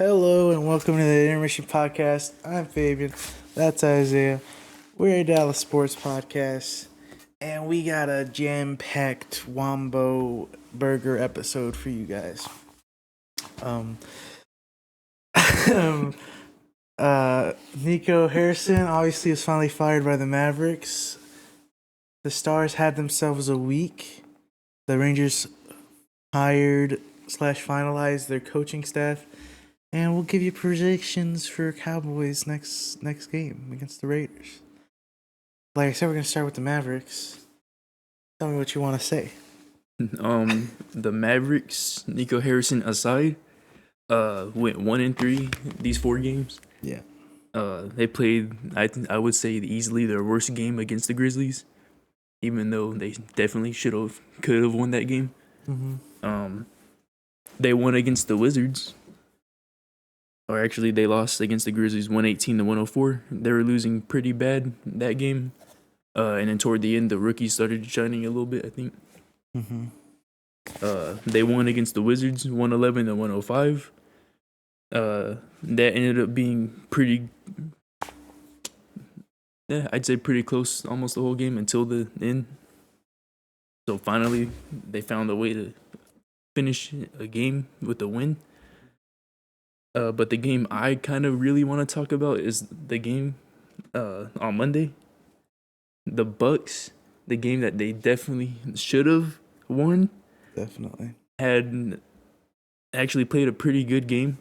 Hello and welcome to the Intermission podcast. I'm Fabian. That's Isaiah. We're a Dallas sports podcast, and we got a jam-packed Wombo burger episode for you guys. Um, Nico Harrison obviously was finally fired by the Mavericks. The Stars had themselves a week. The Rangers hired / finalized their coaching staff. And we'll give you predictions for Cowboys next game against the Raiders. Like I said, we're gonna start with the Mavericks. Tell me what you want to say. The Mavericks, Nico Harrison aside, went 1-3 these 4 games. Yeah. They played, I would say, easily their worst game against the Grizzlies, even though they definitely could have won that game. Mm-hmm. They won against the Wizards. Or actually, they lost against the Grizzlies 118-104. They were losing pretty bad that game. And then toward the end, the rookies started shining a little bit, I think. Mm-hmm. They won against the Wizards 111-105. That ended up being pretty, I'd say pretty close almost the whole game until the end. So finally, they found a way to finish a game with a win. But the game I kind of really want to talk about is the game on Monday. The Bucks, the game that they definitely should have won. Definitely. Had actually played a pretty good game.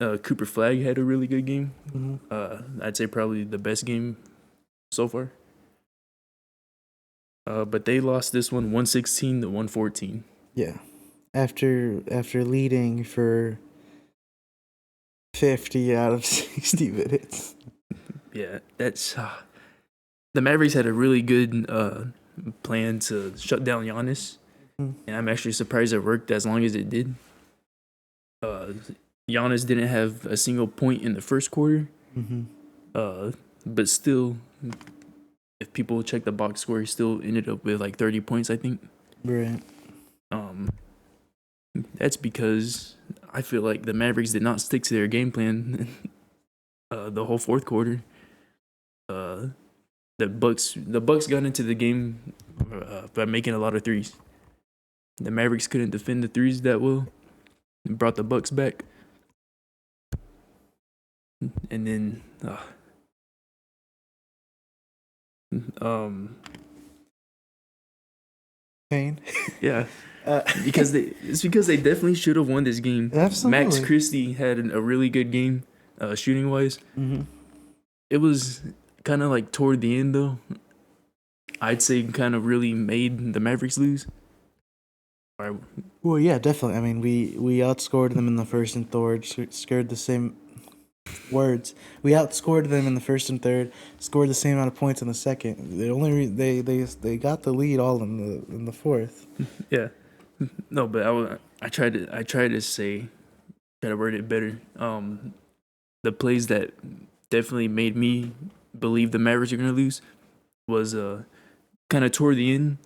Cooper Flag had a really good game. Mm-hmm. I'd say probably the best game so far. But they lost this one 116-114. Yeah. After leading for 50 out of 60 minutes. Yeah, that's the Mavericks had a really good plan to shut down Giannis, and I'm actually surprised it worked as long as it did. Giannis didn't have a single point in the first quarter, but still, if people check the box score, he still ended up with like 30 points, I think. Right. That's because I feel like the Mavericks did not stick to their game plan the whole fourth quarter. The Bucks got into the game by making a lot of threes. The Mavericks couldn't defend the threes that well. It brought the Bucks back. And then Pain. yeah. Because they definitely should have won this game. Absolutely. Max Christie had a really good game, shooting wise. Mm-hmm. It was kind of like toward the end though. I'd say kind of really made the Mavericks lose. Well, yeah, definitely. I mean, we outscored them in the first and third. Scored the same words. We outscored them in the first and third. Scored the same amount of points in the second. They got the lead all in the fourth. Yeah. No, but I tried to try to word it better. The plays that definitely made me believe the Mavericks are gonna lose was kind of toward the end,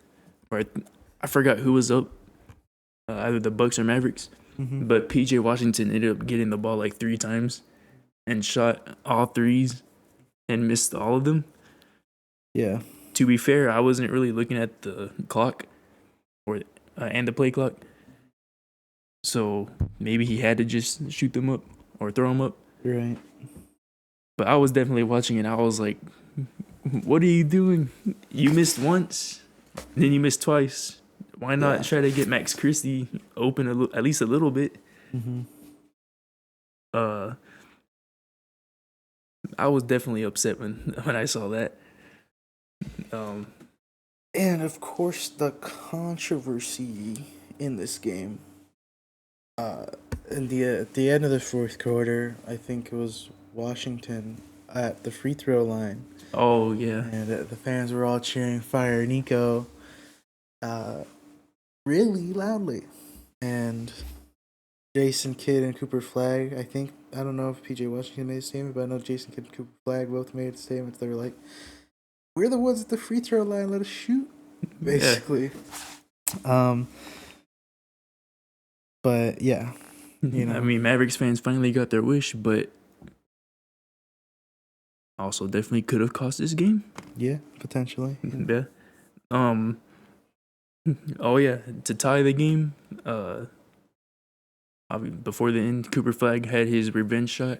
where I forgot who was up, either the Bucks or Mavericks, but PJ Washington ended up getting the ball like 3 times and shot all threes and missed all of them. Yeah. To be fair, I wasn't really looking at the clock and the play clock. So maybe he had to just shoot them up or throw them up. Right. But I was definitely watching and I was like, what are you doing? You missed once, then you missed twice. Why not try to get Max Christie open at least a little bit? I was definitely upset when I saw that. And of course, the controversy in this game. At the end of the fourth quarter, I think it was Washington at the free throw line. Oh yeah, and the fans were all cheering "Fire Nico," really loudly, and Jason Kidd and Cooper Flag. I don't know if PJ Washington made a statement, but I know Jason Kidd and Cooper Flag both made statements. They were like, "We're the ones at the free throw line. Let us shoot." Basically. But yeah, You know? I mean, Mavericks fans finally got their wish, but also definitely could have cost this game. Yeah, potentially. Yeah. Oh yeah, to tie the game. Before the end, Cooper Flag had his revenge shot.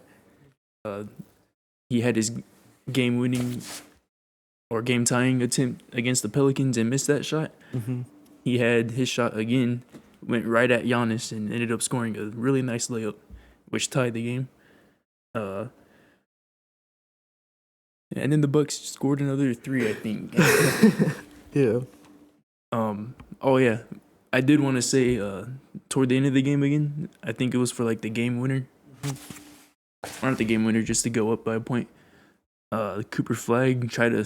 He had his game-winning or game-tying attempt against the Pelicans and missed that shot. Mm-hmm. He had his shot again, went right at Giannis and ended up scoring a really nice layup, which tied the game. And then the Bucks scored another 3, I think. Yeah. Oh yeah, I did want to say toward the end of the game again, I think it was for like the game winner, or not the game winner, just to go up by a point. Cooper Flag tried to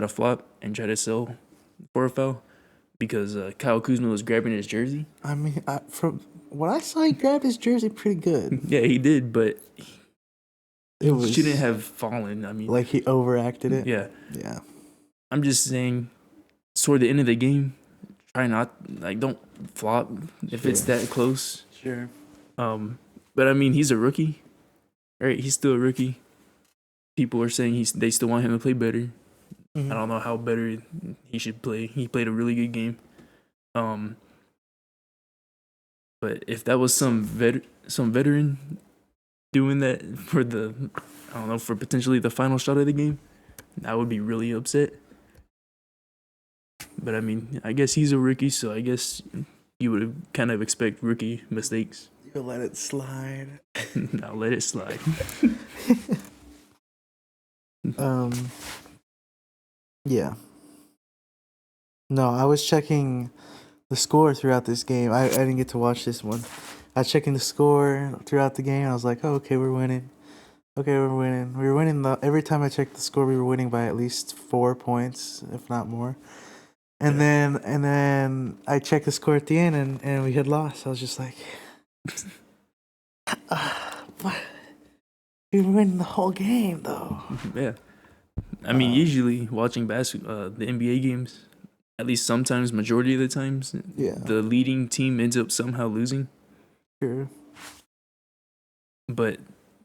flop and try to sell for a foul because Kyle Kuzma was grabbing his jersey. I mean, from what I saw, he grabbed his jersey pretty good. Yeah, he did, but It was shouldn't have fallen. I mean, like he overacted it. yeah. Yeah. I'm just saying, toward the end of the game, try not don't flop if it's that close. Sure. But I mean, he's a rookie, right? He's still a rookie. People are saying they still want him to play better. Mm-hmm. I don't know how better he should play. He played a really good game. But if that was some veteran doing that for for potentially the final shot of the game, I would be really upset. But I mean, I guess he's a rookie, so I guess you would kind of expect rookie mistakes. You'll let it slide. Now let it slide. Yeah. No, I was checking the score throughout this game. I didn't get to watch this one. I was checking the score throughout the game. I was like, oh, okay, we're winning. Okay, we're winning. We were winning. Every time I checked the score, we were winning by at least 4 points, if not more. And then I checked the score at the end, and we had lost. I was just like, what? We were winning the whole game, though. Yeah. I mean, usually watching the NBA games, at least sometimes, majority of the times, the leading team ends up somehow losing. Sure. But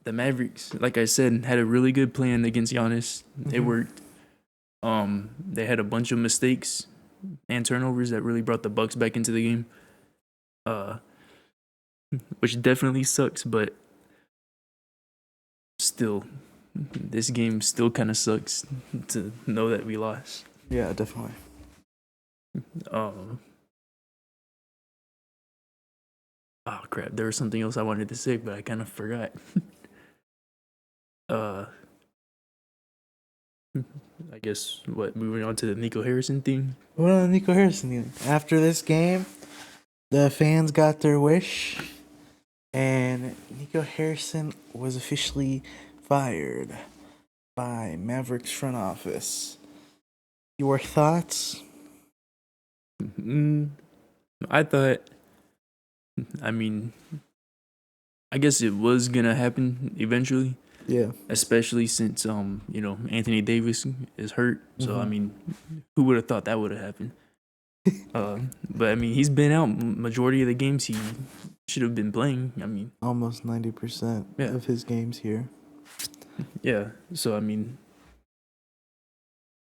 the Mavericks, like I said, had a really good plan against Giannis. Mm-hmm. It worked. They had a bunch of mistakes and turnovers that really brought the Bucks back into the game. Which definitely sucks, but still, this game still kind of sucks to know that we lost. Yeah, definitely. Oh crap, there was something else I wanted to say, but I kind of forgot. I guess moving on to the Nico Harrison thing. Well, Nico Harrison, after this game, the fans got their wish, and Nico Harrison was officially fired by Mavericks front office. Your thoughts? I guess it was gonna happen eventually. Yeah. Especially since Anthony Davis is hurt. So I mean, who would have thought that would have happened? But I mean, he's been out majority of the games he should have been playing. I mean, almost 90% of his games here. Yeah. So I mean,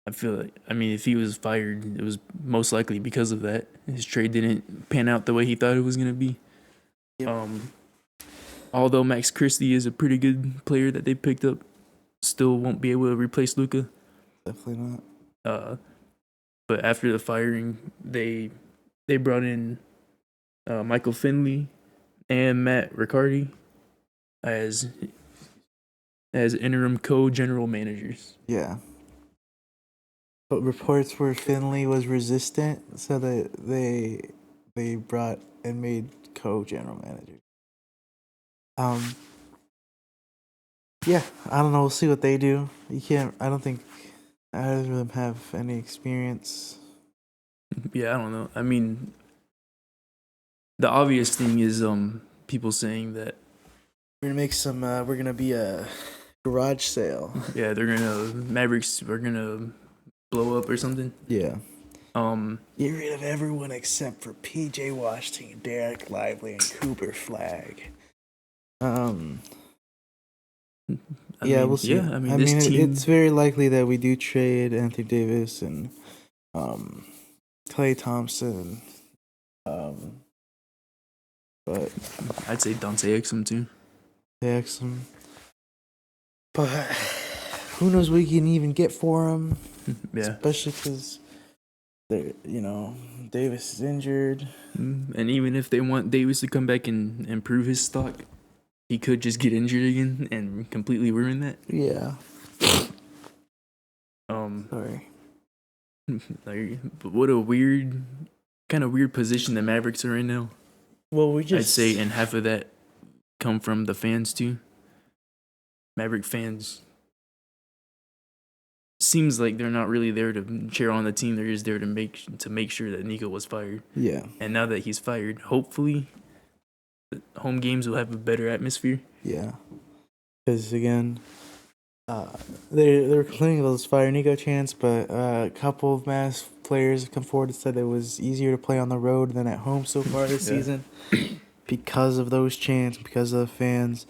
I feel like if he was fired, it was most likely because of that. His trade didn't pan out the way he thought it was gonna be. Yep. Although Max Christie is a pretty good player that they picked up, still won't be able to replace Luka. Definitely not. But after the firing, they brought in Michael Finley and Matt Riccardi as interim co-general managers. Yeah. But reports were Finley was resistant, so that they brought and made co-general managers. Yeah, I don't know. We'll see what they do. I don't think either of them have any experience. Yeah, I don't know. I mean, the obvious thing is people saying that we're gonna be a garage sale. Yeah, Mavericks are gonna blow up or something. Yeah. Get rid of everyone except for P.J. Washington, Derek Lively, and Cooper Flag. Yeah, we'll see. I mean, I this mean, it's team. very likely that we do trade Anthony Davis and Klay Thompson. But I'd say Dante Exum too. Jackson. But who knows what we can even get for him? Yeah. Especially because Davis is injured. And even if they want Davis to come back and improve his stock, he could just get injured again and completely ruin that. Yeah. Sorry. But what a weird position the Mavericks are in now. Well, I'd say, and half of that come from the fans too. Maverick fans. Seems like they're not really there to cheer on the team. They're just there to make sure that Nico was fired. Yeah. And now that he's fired, hopefully, the home games will have a better atmosphere. Yeah. Because again, they were complaining about those fire Nico chants, but a couple of Mavs players have come forward and said it was easier to play on the road than at home so far this season because of those chants, because of the fans.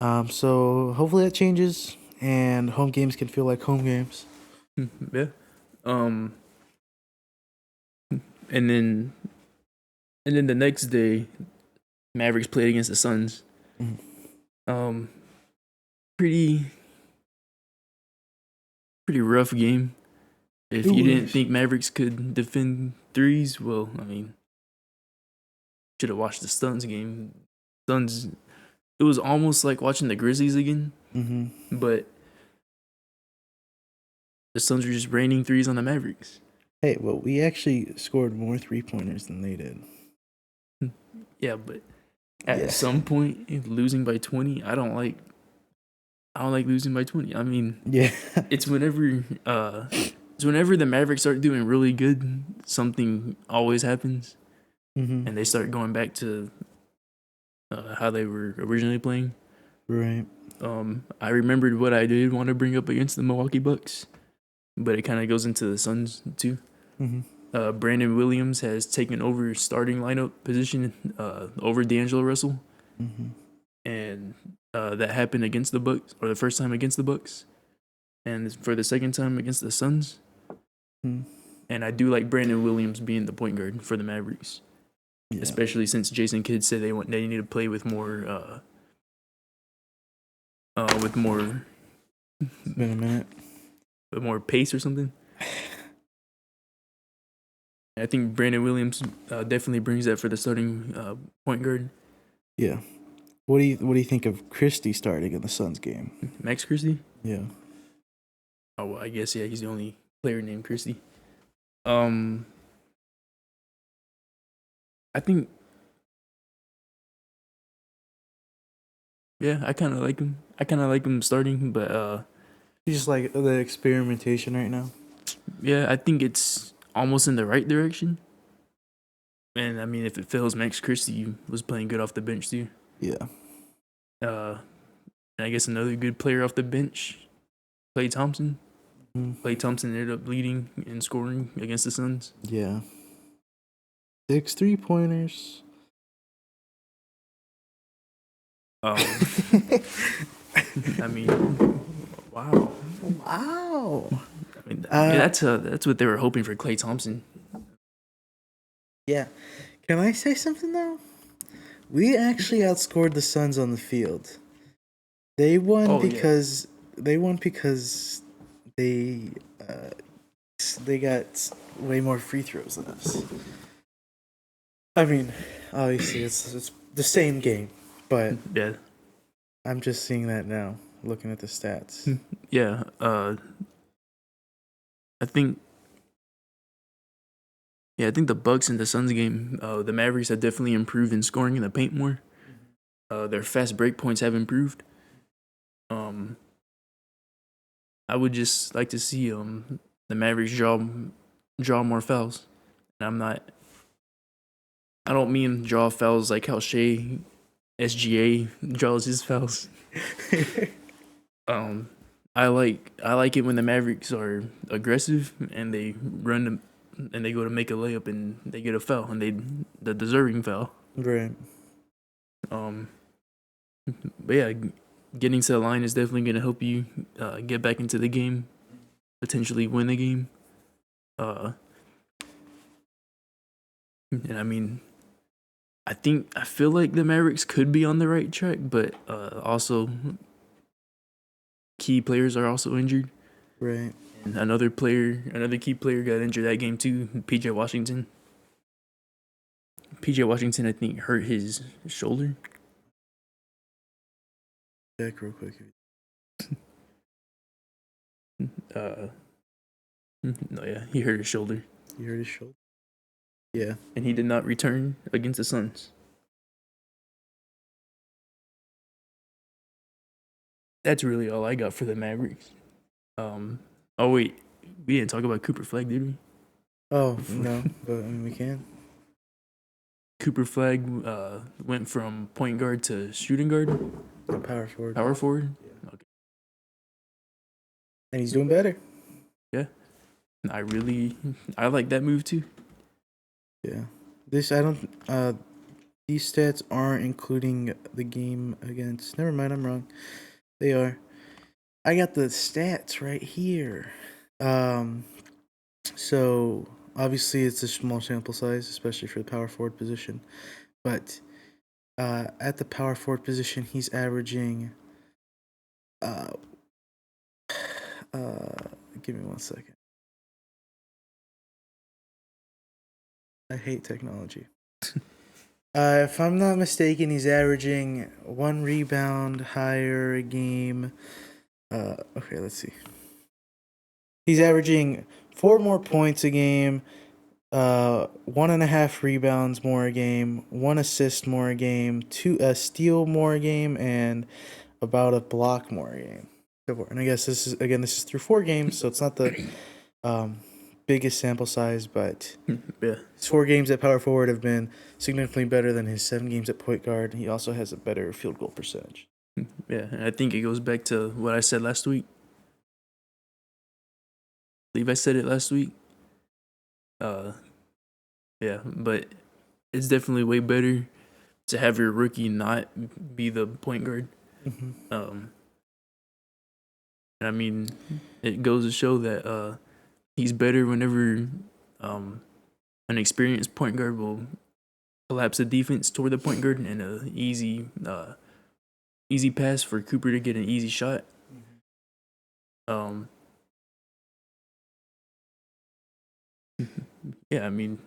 So hopefully that changes and home games can feel like home games. Yeah. And then the next day, Mavericks played against the Suns. Pretty rough game. If you didn't think Mavericks could defend threes, well, I mean, should have watched the Suns game. Suns, it was almost like watching the Grizzlies again, but the Suns were just raining threes on the Mavericks. Hey, well, we actually scored more 3-pointers than they did. Yeah, but at some point, losing by 20, I don't like losing by 20. I mean, it's whenever the Mavericks start doing really good, something always happens, and they start going back to how they were originally playing. Right. I remembered what I did want to bring up against the Milwaukee Bucks, but it kind of goes into the Suns too. Brandon Williams has taken over starting lineup position over D'Angelo Russell, and that happened against the Bucks, or the first time against the Bucks, and for the second time against the Suns. And I do like Brandon Williams being the point guard for the Mavericks, especially since Jason Kidd said they need to play with more It's been a minute. With more pace or something. I think Brandon Williams definitely brings that for the starting point guard. Yeah. What do you think of Christie starting in the Suns game? Max Christie? Yeah. Oh, well, I guess he's the only player named Christie. I think. Yeah, I kind of like him. I kind of like him starting, but You just like the experimentation right now. Yeah, I think it's almost in the right direction. And I mean, if it fails, Max Christie was playing good off the bench too. Yeah. And I guess another good player off the bench, Klay Thompson. Klay Thompson ended up leading in scoring against the Suns. Yeah. 6 3-pointers. I mean, wow. I mean, that's what they were hoping for Klay Thompson. Yeah. Can I say something though? We actually outscored the Suns on the field. They won because they got way more free throws than us. I mean, obviously it's the same game, but yeah, I'm just seeing that now, looking at the stats. Yeah, I think the Bucks and the Suns game, the Mavericks have definitely improved in scoring in the paint more. Their fast break points have improved. I would just like to see the Mavericks draw more fouls. And I don't mean draw fouls like how Shea SGA draws his fouls. I like it when the Mavericks are aggressive and they run and they go to make a layup and they get a foul and the deserving foul. Right. But yeah, getting to the line is definitely going to help you get back into the game, potentially win the game. And I mean, I feel like the Mavericks could be on the right track, but also key players are also injured. Right. And another key player got injured that game too, PJ Washington. PJ Washington, I think, hurt his shoulder. Check real quick. No, yeah, he hurt his shoulder. You hurt his shoulder? Yeah. And he did not return against the Suns. That's really all I got for the Mavericks. Oh wait, we didn't talk about Cooper Flag, did we? Oh, no, but I mean, we can. Cooper Flag went from point guard to shooting guard. Power forward. Power forward? Yeah. Okay. And he's doing better. Yeah. I like that move too. Yeah. These stats aren't including the game against. Never mind, I'm wrong. They are. I got the stats right here. So obviously it's a small sample size, especially for the power forward position. But at the power forward position, he's averaging. Give me 1 second. I hate technology. If I'm not mistaken, he's averaging 1 rebound higher a game. Okay, let's see. He's averaging 4 more points a game, 1.5 rebounds more a game, 1 assist more a game, 2 steal more a game, and about a block more a game. And I guess this is through 4 games, so it's not the biggest sample size, but Yeah. his 4 games at power forward have been significantly better than his 7 games at point guard. He also has a better field goal percentage. Yeah, and I think it goes back to what I said last week. I believe I said it last week. Yeah, but it's definitely way better to have your rookie not be the point guard. Mm-hmm. And I mean, it goes to show that he's better whenever an experienced point guard will collapse the defense toward the point guard and a easy pass for Cooper to get an easy shot. Yeah, I mean,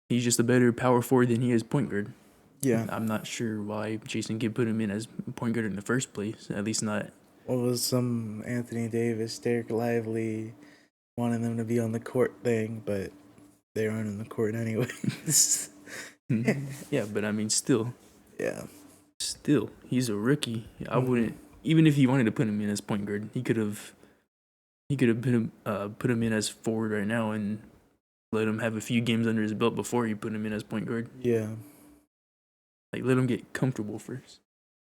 he's just a better power forward than he is point guard. Yeah. I'm not sure why Jason Kidd put him in as point guard in the first place. At least not. What was some Anthony Davis, Derek Lively wanting them to be on the court thing, but they aren't on the court anyways. Yeah, but I mean, still, he's a rookie. I wouldn't, even if he wanted to put him in as point guard, he could have put him in as forward right now and let him have a few games under his belt before he put him in as point guard. Yeah. Like, let him get comfortable first.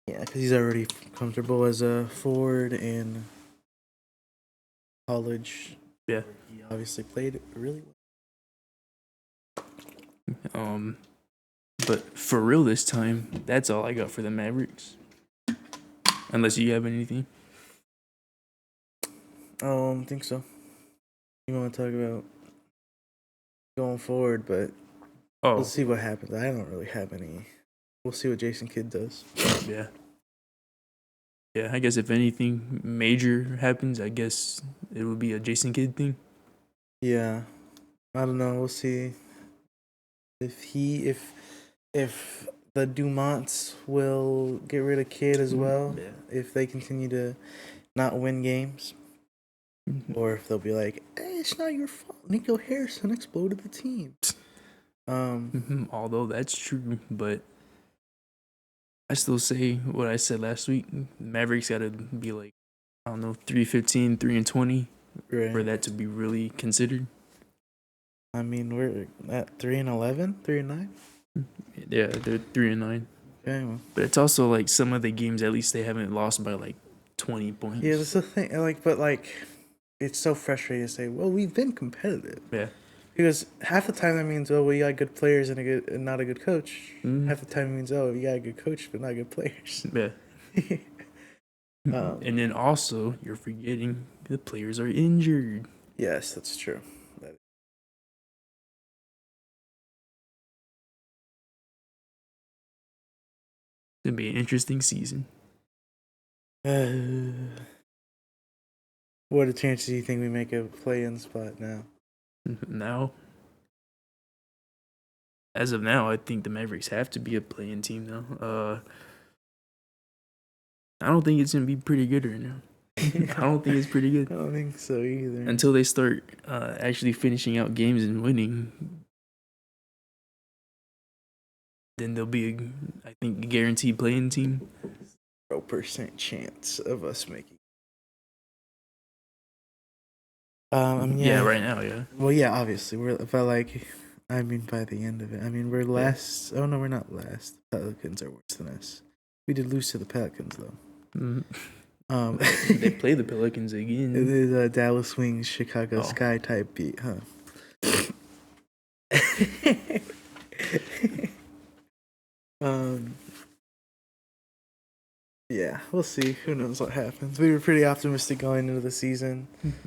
Yeah, because he's already comfortable as a forward in college. Yeah. He obviously played really well. But for real this time, that's all I got for the Mavericks. Unless you have anything. I don't think so. You want to talk about going forward, but we'll see what happens. I don't really have any. We'll see what Jason Kidd does. Yeah. Yeah, I guess if anything major happens, I guess it will be a Jason Kidd thing. Yeah. I don't know. We'll see if the Dumonts will get rid of Kidd as well. Yeah. If they continue to not win games. Or if they'll be like, hey, it's not your fault. Nico Harrison exploded the team. Although that's true, but I still say what I said last week. Mavericks got to be like, I don't know, 3-15, 3-20 for that to be really considered. I mean, we're at 3-11, 3-9. Yeah, they're 3-9. Okay, well. But it's also like some of the games, at least they haven't lost by like 20 points. Yeah, that's the thing. But it's so frustrating to say, well, we've been competitive. Yeah. Because half the time that means, oh, we got good players and not a good coach. Mhm. Half the time it means, oh, we got a good coach but not good players. Yeah. Um, And then also, you're forgetting the players are injured. yes, that's true. It's gonna be an interesting season. What are the chances do you think we make a play-in spot now? Now, as of now, I think the Mavericks have to be a play-in team now. I don't think it's gonna be pretty good right now. I don't think it's pretty good I don't think so either. until they start actually finishing out games and winning. Then they'll be, I think, a guaranteed play-in team. 0% chance of us making. Yeah, right now, yeah. Well, yeah, obviously but by the end of it, we're last. Oh no, we're not last. The Pelicans are worse than us. We did lose to the Pelicans though. They play the Pelicans again. It is Dallas Wings, Chicago Sky type beat, huh? Yeah, we'll see. Who knows what happens? We were pretty optimistic going into the season.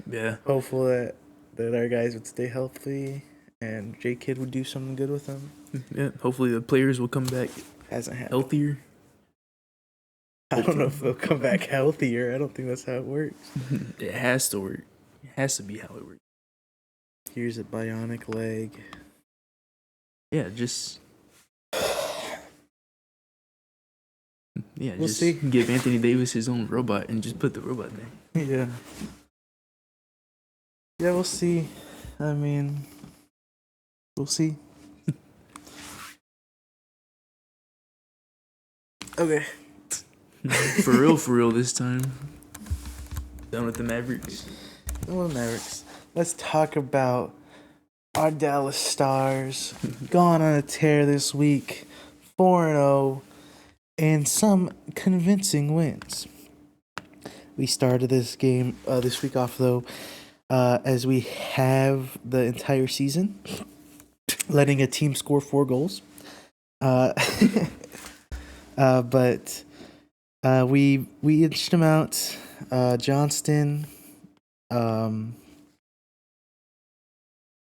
Yeah. Hopeful that our guys would stay healthy and J Kid would do something good with them. Yeah. Hopefully the players will come back Hasn't happened. healthier. I don't know if they'll come back healthier. I don't think that's how it works. It has to work. It has to be how it works. Here's a bionic leg. Yeah, just We'll just see. give Anthony Davis his own robot and just put the robot there. Yeah. Yeah, we'll see. We'll see. Okay. For real this time. Done with the Mavericks. Well, Mavericks. Let's talk about our Dallas Stars. Gone on a tear this week. 4-0. And some convincing wins. We started this game this week off, though, as we have the entire season, letting a team score 4 goals. But we inched them out. Johnston had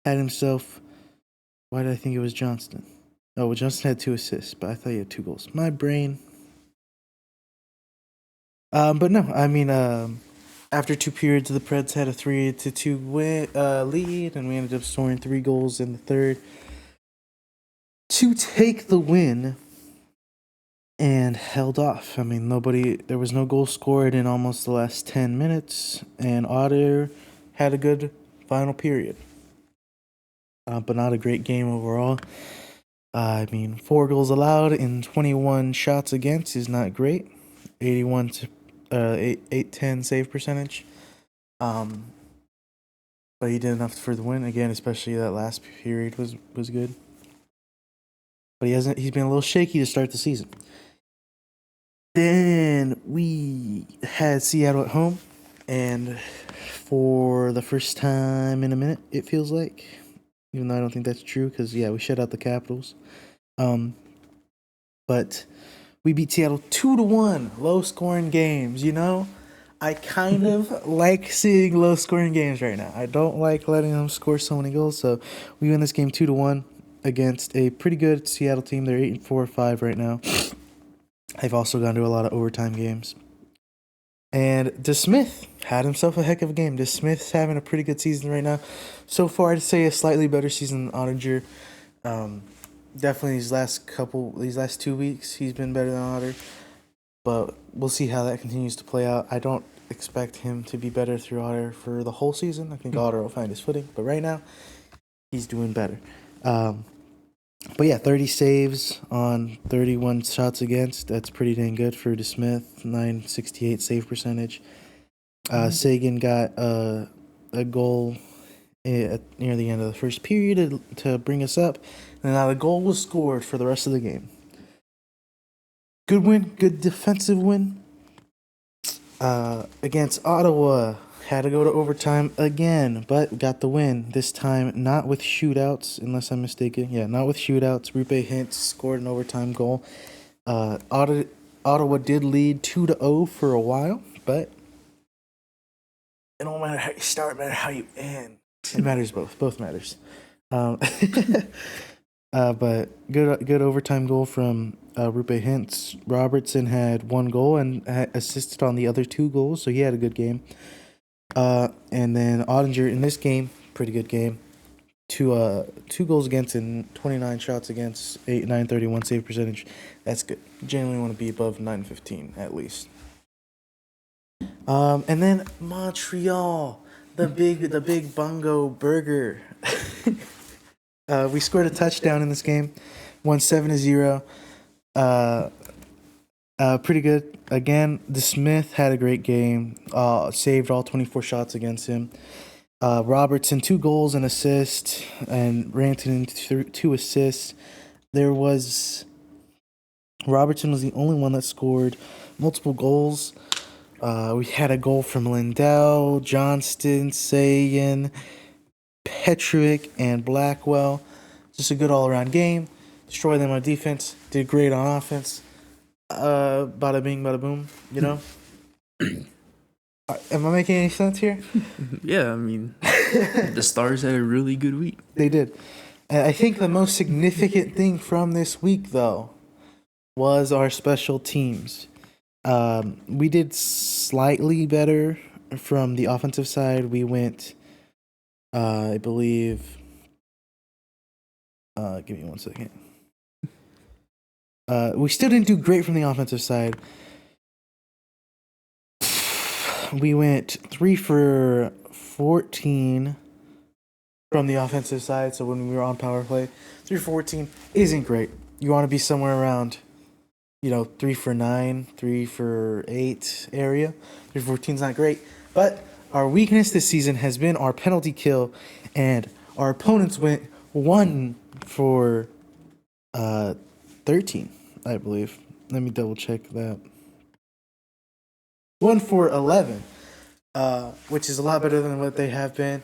himself. Why did I think it was Johnston? Oh, well, Johnston had 2 assists, but I thought he had 2 goals. My brain. But no, after 2 periods, the Preds had a 3-2 lead, and we ended up scoring 3 goals in the third to take the win. And held off. There was no goal scored in almost the last 10 minutes, and Otter had a good final period. But not a great game overall. 4 goals allowed in 21 shots against is not great. 810 save percentage. But he did enough for the win again, especially that last period was good. But he's been a little shaky to start the season. Then we had Seattle at home, and for the first time in a minute, it feels like, even though I don't think that's true, because we shut out the Capitals. But we beat Seattle 2-1, low-scoring games. I kind of like seeing low-scoring games right now. I don't like letting them score so many goals, so we win this game 2-1 against a pretty good Seattle team. They're 8-4-5 right now. They've also gone to a lot of overtime games. And DeSmith had himself a heck of a game. DeSmith's having a pretty good season right now. So far, I'd say a slightly better season than Ottinger. Definitely these last 2 weeks, he's been better than Otter. But we'll see how that continues to play out. I don't expect him to be better through Otter for the whole season. I think Otter will find his footing. But right now, he's doing better. But 30 saves on 31 shots against. That's pretty dang good for DeSmith. 968 save percentage. Sagan got a goal near the end of the first period to bring us up. And now the goal was scored for the rest of the game. Good win. Good defensive win. Against Ottawa. had to go to overtime again, but got the win. This time, not with shootouts, unless I'm mistaken. Yeah, not with shootouts. Rupe Hintz scored an overtime goal. Ottawa did lead 2-0 for a while, but it don't matter how you start, it matters how you end. It matters both. Both matters. Um, but good overtime goal from Rupe Hintz. Robertson had one goal and assisted on the other two goals, so he had a good game. And then Ottinger in this game, pretty good game. Two goals against and 29 shots against, 931 save percentage. That's good. Generally want to be above 915 at least. And then Montreal, the big bongo burger. We scored a touchdown in this game, won 7-0. Pretty good. Again, DeSmith had a great game. Saved all 24 shots against him. Robertson, 2 goals and assist, and Rantanen, 2 assists. Robertson was the only one that scored multiple goals. We had a goal from Lindell, Johnston, Sagan, Petrick, and Blackwell. Just a good all-around game. Destroyed them on defense. Did great on offense. Bada bing, bada boom. You know. Am I making any sense here? Yeah, I mean, the Stars had a really good week. They did. And I think the most significant thing from this week, though, was our special teams. We did slightly better from the offensive side. We went, I believe. Give me 1 second. We still didn't do great from the offensive side. We went 3 for 14 from the offensive side. So when we were on power play, 3 for 14 isn't great. You want to be somewhere around, 3 for 9, 3 for 8 area. 3 for 14 is not great. But our weakness this season has been our penalty kill, and our opponents went 1 for 13, I believe. Let me double check that. 1 for 11, which is a lot better than what they have been.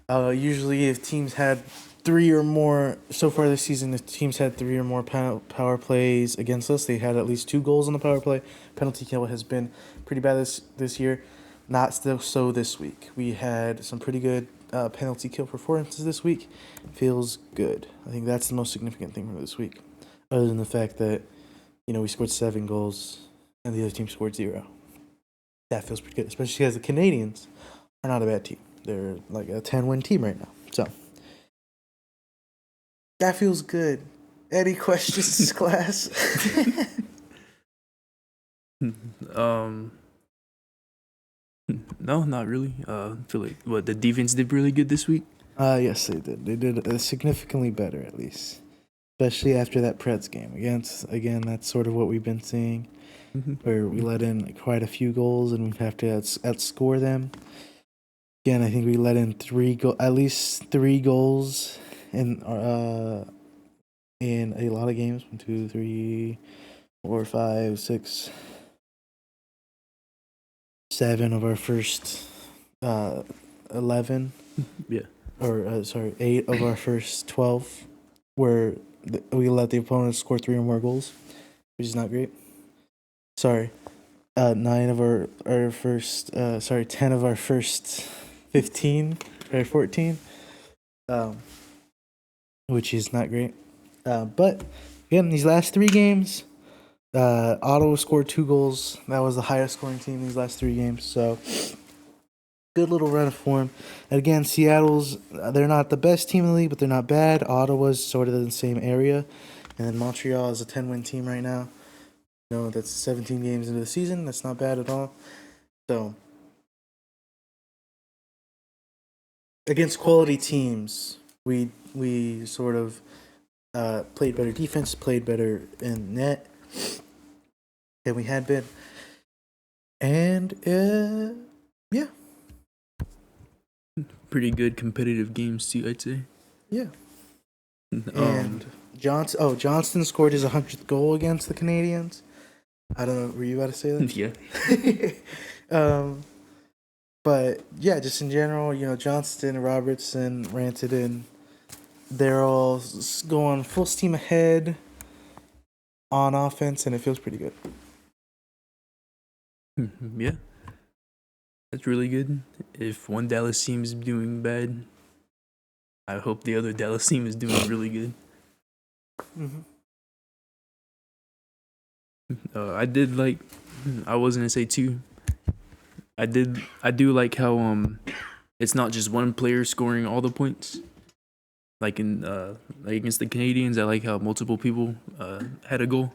Usually, if teams had 3 or more, so far this season, if teams had 3 or more power plays against us, they had at least 2 goals on the power play. Penalty kill has been pretty bad this year. Not still so this week. We had some pretty good penalty kill performances this week. Feels good. I think that's the most significant thing from this week, other than the fact that we scored 7 goals and the other team scored 0. That feels pretty good, especially because the Canadians are not a bad team. They're like a 10-win team right now. So that feels good. Any questions, class? No, not really. I feel like the defense did really good this week. Yes, they did. They did significantly better, at least, especially after that Preds game. Again, that's sort of what we've been seeing. Where we let in quite a few goals and we have to outscore them. Again, I think we let in at least 3 goals in a lot of games. 1, 2, 3, 4, 5, 6, 7 of our first 11. Yeah. Or 8 of our first 12, where we let the opponent score 3 or more goals, which is not great. 9 of our first 10 of our first 15 or 14, which is not great. But again, these last 3 games, Ottawa scored 2 goals. That was the highest scoring team these last 3 games. So good little run of form. And again, Seattle's, they're not the best team in the league, but they're not bad. Ottawa's sort of in the same area, and then Montreal is a 10-win team right now. That's 17 games into the season. That's not bad at all. So, against quality teams, we sort of played better defense, played better in net than we had been. And, yeah. Pretty good competitive games, too, I'd say. Yeah. And Johnston scored his 100th goal against the Canadians. I don't know. Were you about to say that? Yeah. But yeah, just in general, Johnston, Robertson, Rantanen, they're all going full steam ahead on offense, and it feels pretty good. Yeah, that's really good. If one Dallas team is doing bad, I hope the other Dallas team is doing really good. Mm-hmm. I did like. I was gonna say too. I do like how it's not just one player scoring all the points. Like like against the Canadians, I like how multiple people had a goal.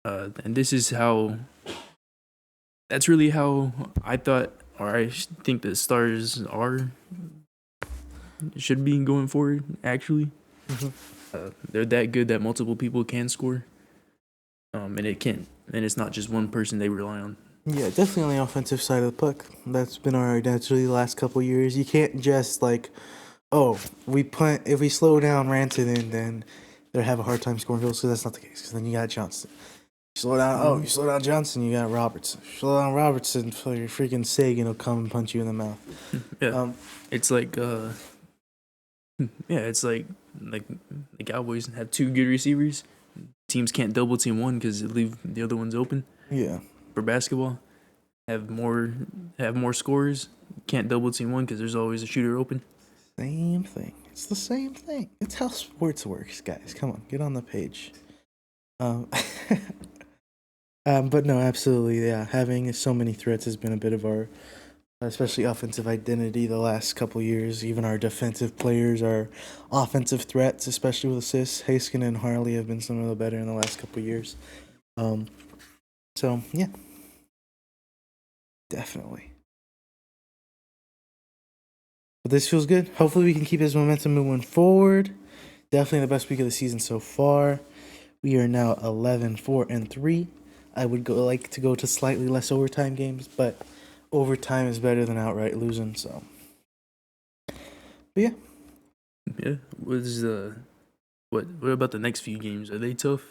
And this is how. That's really how I thought, or I think the Stars should be going forward. Actually, they're that good that multiple people can score. And it's not just one person they rely on. Yeah, definitely on the offensive side of the puck. That's been our identity the last couple of years. You can't just if we slow down Rantanen, then they'll have a hard time scoring goals. So that's not the case. Because then you got Johnston. You slow down Johnson, you got Robertson. Slow down Robertson, for your freaking Sagan will come and punch you in the mouth. Yeah, it's like it's like the Cowboys have two good receivers. Teams can't double team one because it leave the other ones open. Yeah. For basketball, have more scorers. Can't double team one because there's always a shooter open. Same thing. It's the same thing. It's how sports works, guys. Come on, get on the page. But no, absolutely, yeah. Having so many threats has been a bit of our, especially offensive identity the last couple years. Even our defensive players are offensive threats, especially with assists. Haskin and Harley have been some of the better in the last couple years. So yeah, definitely. But this feels good. Hopefully, we can keep this momentum moving forward. Definitely the best week of the season so far. We are now 11-4-3. I would like to go to slightly less overtime games, but overtime is better than outright losing. So, but yeah. Yeah. What about the next few games? Are they tough?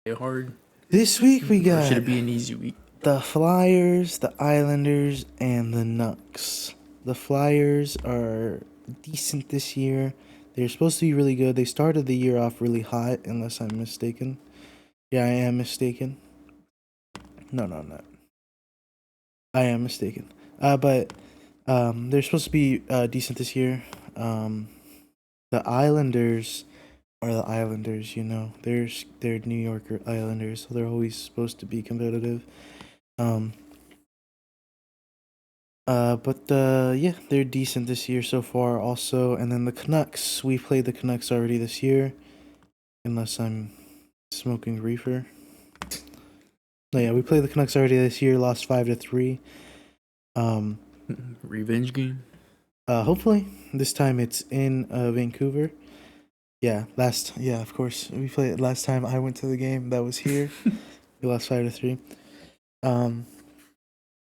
They're hard. This week we Or got should it be an easy week? the Flyers, the Islanders, and the Nucks. The Flyers are decent this year. They're supposed to be really good. They started the year off really hot, unless I'm mistaken. Yeah, I am mistaken. No, I'm not. I am mistaken. But they're supposed to be decent this year. The Islanders are the Islanders, They're New Yorker Islanders, so they're always supposed to be competitive. But yeah, they're decent this year so far also. And then the Canucks, we played the Canucks already this year. Unless I'm smoking reefer. No, yeah, we played the Canucks already this year, lost 5-3. Revenge game? Hopefully. This time it's in Vancouver. Yeah, of course. We played it last time I went to the game that was here. We lost 5-3.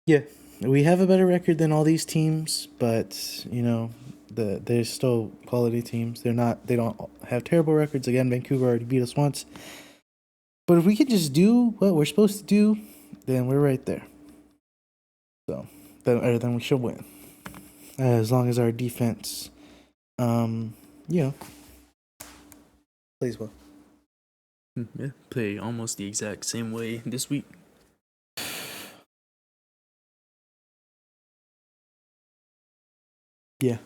Yeah. We have a better record than all these teams, but they're still quality teams. They don't have terrible records. Again, Vancouver already beat us once. But if we could just do what we're supposed to do, then we're right there. So then we should win. As long as our defense plays well. Yeah, play almost the exact same way this week. Yeah.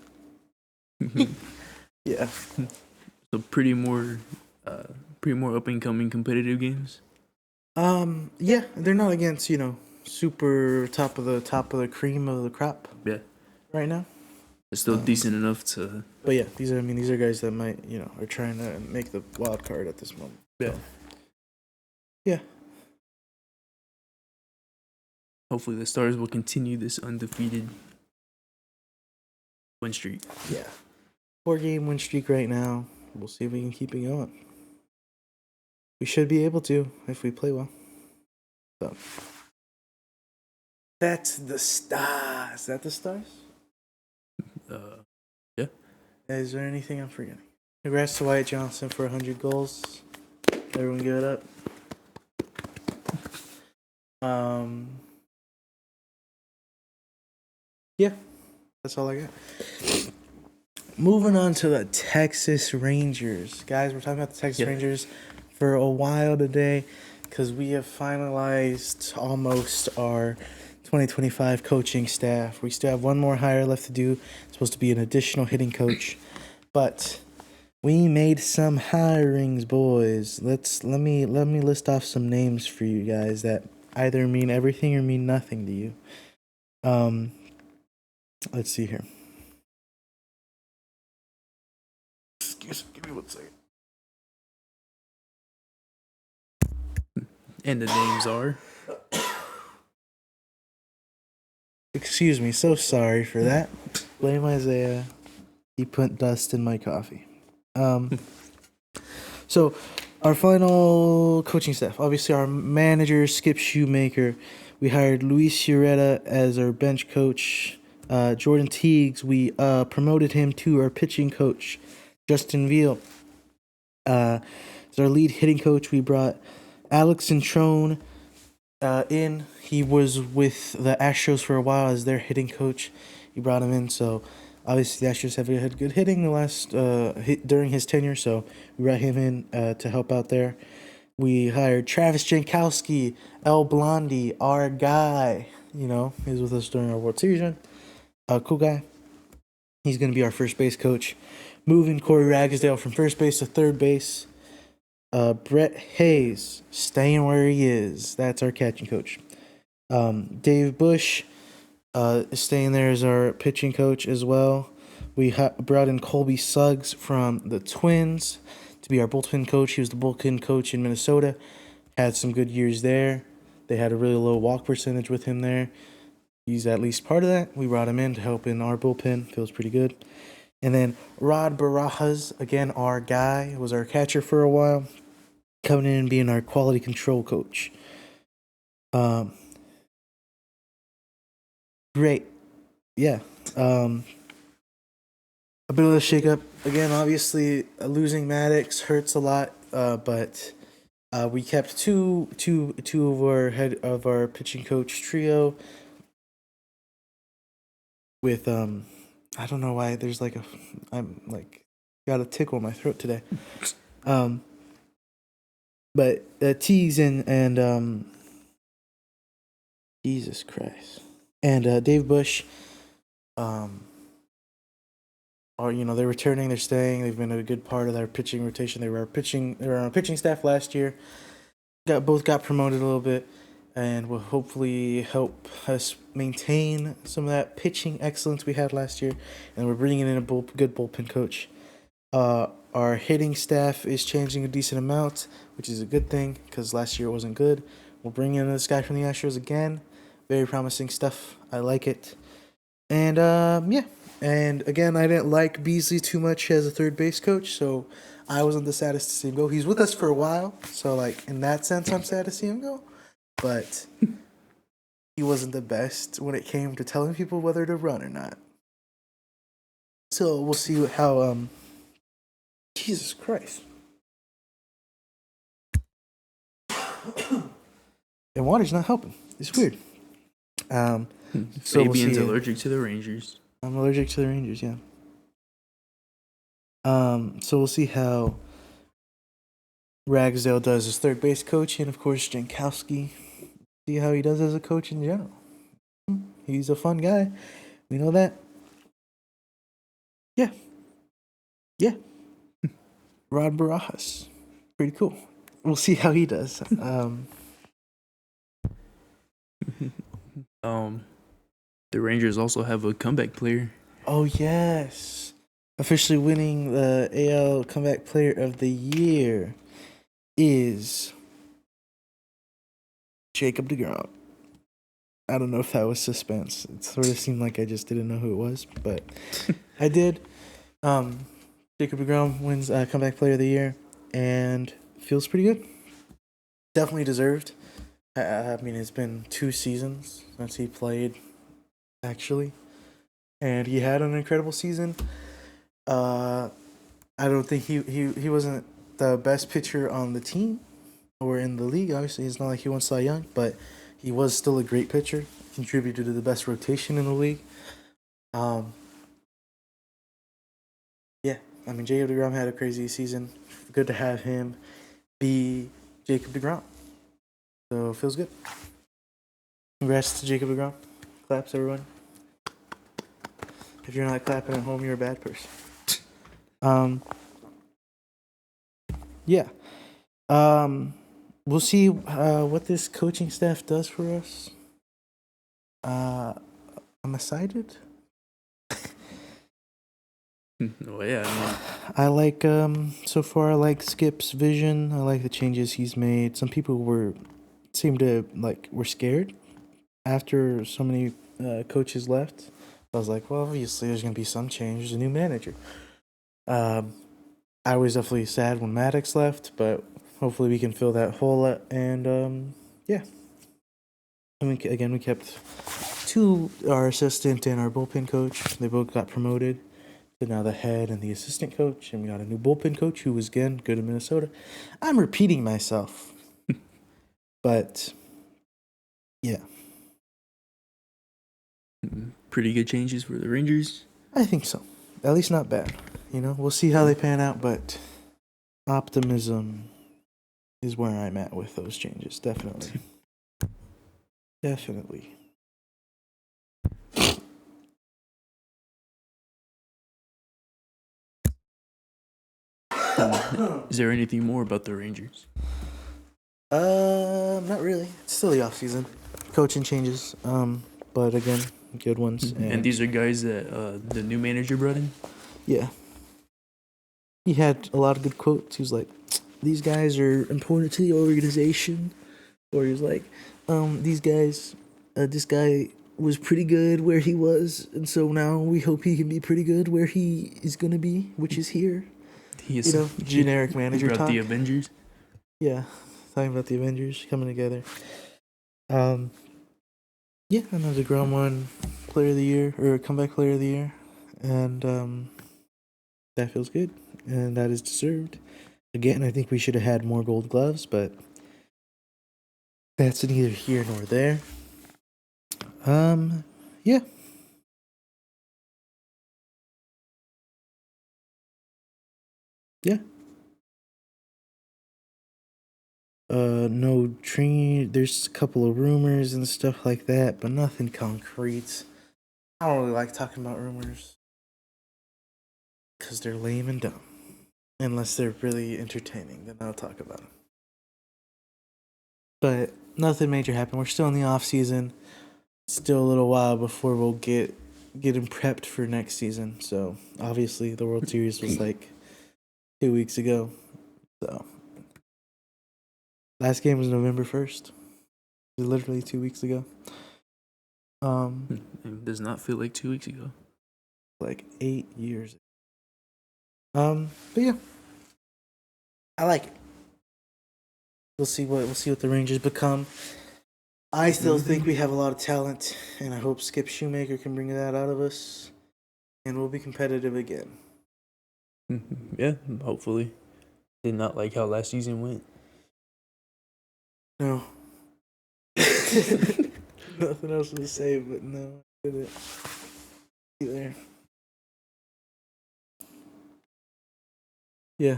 Yeah. So pretty more up and coming competitive games. Yeah, they're not against, super top of the cream of the crop. Yeah. Right now. It's still decent enough to. But yeah, these are guys that might, are trying to make the wild card at this moment. Yeah. So, yeah. Hopefully the Stars will continue this undefeated win streak. Yeah. 4-game win streak right now. We'll see if we can keep it going. We should be able to if we play well. So that's the Stars. Is that the Stars? Yeah. Is there anything I'm forgetting? Congrats to Wyatt Johnson for 100 goals. Everyone give it up. Yeah, that's all I got. Moving on to the Texas Rangers. Guys, we're talking about the Texas Yeah. Rangers for a while today because we have finalized almost our 2025 coaching staff. We still have one more hire left to do. It's supposed to be an additional hitting coach. But we made some hirings, boys. Let me list off some names for you guys that either mean everything or mean nothing to you. Let's see here. Excuse me, give me 1 second. And the names are. Excuse me, so sorry for that. Blame Isaiah. He put dust in my coffee. So our final coaching staff. Obviously, our manager Skip Shoemaker. We hired Luis Ureta as our bench coach. Jordan Teagues. We promoted him to our pitching coach. Justin Veal. As our lead hitting coach, we brought Alex Introne in. He was with the Astros for a while as their hitting coach. He brought him in, so obviously the Astros have had good hitting the last during his tenure, so we brought him in to help out there. We hired Travis Jankowski, El Blondie, our guy. You know, he was with us during our World Series run. Cool guy. He's going to be our first base coach. Moving Corey Ragsdale from first base to third base. Brett Hayes staying where he is. That's our catching coach. Dave Bush is staying there as our pitching coach as well. We brought in Colby Suggs from the Twins to be our bullpen coach. He was the bullpen coach in Minnesota. Had some good years there. They had a really low walk percentage with him there. He's at least part of that. We brought him in to help in our bullpen. Feels pretty good. And then Rod Barajas, again, our guy, was our catcher for a while, coming in and being our quality control coach. Great. Yeah. A bit of a shakeup. Again, obviously, losing Maddox hurts a lot, but we kept two of our head of our pitching coach trio with I don't know why there's like I'm like got a tickle in my throat today. But Teagues and Jesus Christ. And Dave Bush are, they're returning, they're staying. They've been a good part of their pitching rotation. They were on our pitching staff last year. Both got promoted a little bit and will hopefully help us maintain some of that pitching excellence we had last year. And we're bringing in a good bullpen coach. Our hitting staff is changing a decent amount, which is a good thing because last year it wasn't good. We'll bring in this guy from the Astros again. Very promising stuff. I like it. And, yeah. And, again, I didn't like Beasley too much as a third base coach, so I wasn't the saddest to see him go. He's with us for a while, so, like, in that sense, I'm sad to see him go. But he wasn't the best when it came to telling people whether to run or not. So we'll see how, Jesus Christ. And water's not helping. It's weird. So Fabian's allergic to the Rangers. I'm allergic to the Rangers, yeah. So we'll see how Ragsdale does as third base coach, and of course Jankowski. See how he does as a coach in general. He's a fun guy. We know that. Yeah. Rod Barajas. Pretty cool. We'll see how he does. The Rangers also have a comeback player. Oh, yes. Officially winning the AL Comeback Player of the Year is Jacob deGrom. I don't know if that was suspense. It sort of seemed like I just didn't know who it was, but I did. Jacob deGrom wins Comeback Player of the Year and feels pretty good. Definitely deserved. I mean, it's been 2 seasons since he played, actually. And he had an incredible season. I don't think he wasn't the best pitcher on the team or in the league. Obviously, it's not like he won Cy Young, but he was still a great pitcher. Contributed to the best rotation in the league. Um, yeah, I mean Jacob DeGrom had a crazy season. Good to have him be Jacob DeGrom. So it feels good. Congrats to Jacob DeGrom. Claps, everyone. If you're not clapping at home, you're a bad person. Yeah. We'll see what this coaching staff does for us. I'm excited. Well, yeah, I mean, I like so far I like Skip's vision. I like the changes he's made. Some people were scared after so many coaches left. I was like, well, obviously there's gonna be some change. There's a new manager. I was definitely sad when Maddox left, but hopefully we can fill that hole. And yeah. And we kept our assistant and our bullpen coach. They both got promoted. So now the head and the assistant coach, and we got a new bullpen coach who was again good in Minnesota. I'm repeating myself, but yeah, pretty good changes for the Rangers. I think so. At least not bad. We'll see how they pan out, but optimism is where I'm at with those changes. Definitely. Definitely. Is there anything more about the Rangers? Not really. It's still the off season. Coaching changes. But again, good ones. And these are guys that the new manager brought in? Yeah. He had a lot of good quotes. He was like, these guys are important to the organization. Or he was like, these guys, this guy was pretty good where he was, and so now we hope he can be pretty good where he is going to be, which is here. He is generic manager talk. The Avengers? Yeah, talking about the Avengers coming together. Yeah, another DeGrom won Player of the Year, or Comeback Player of the Year, and that feels good, and that is deserved. Again, I think we should have had more Gold Gloves, but that's neither here nor there. Yeah. Yeah. No train. There's a couple of rumors and stuff like that, but nothing concrete. I don't really like talking about rumors because they're lame and dumb. Unless they're really entertaining, then I'll talk about them. But nothing major happened. We're still in the off season. Still a little while before we'll get getting prepped for next season. So obviously the World Series was like 2 weeks ago. So last game was November 1st. It was literally 2 weeks ago. It does not feel like 2 weeks ago. Like 8 years. But yeah, I like it. We'll see what the Rangers become. I still think we have a lot of talent, and I hope Skip Shoemaker can bring that out of us, and we'll be competitive again. Yeah, hopefully. Did not like how last season went. No. Nothing else to say, but no, I didn't. There. Yeah.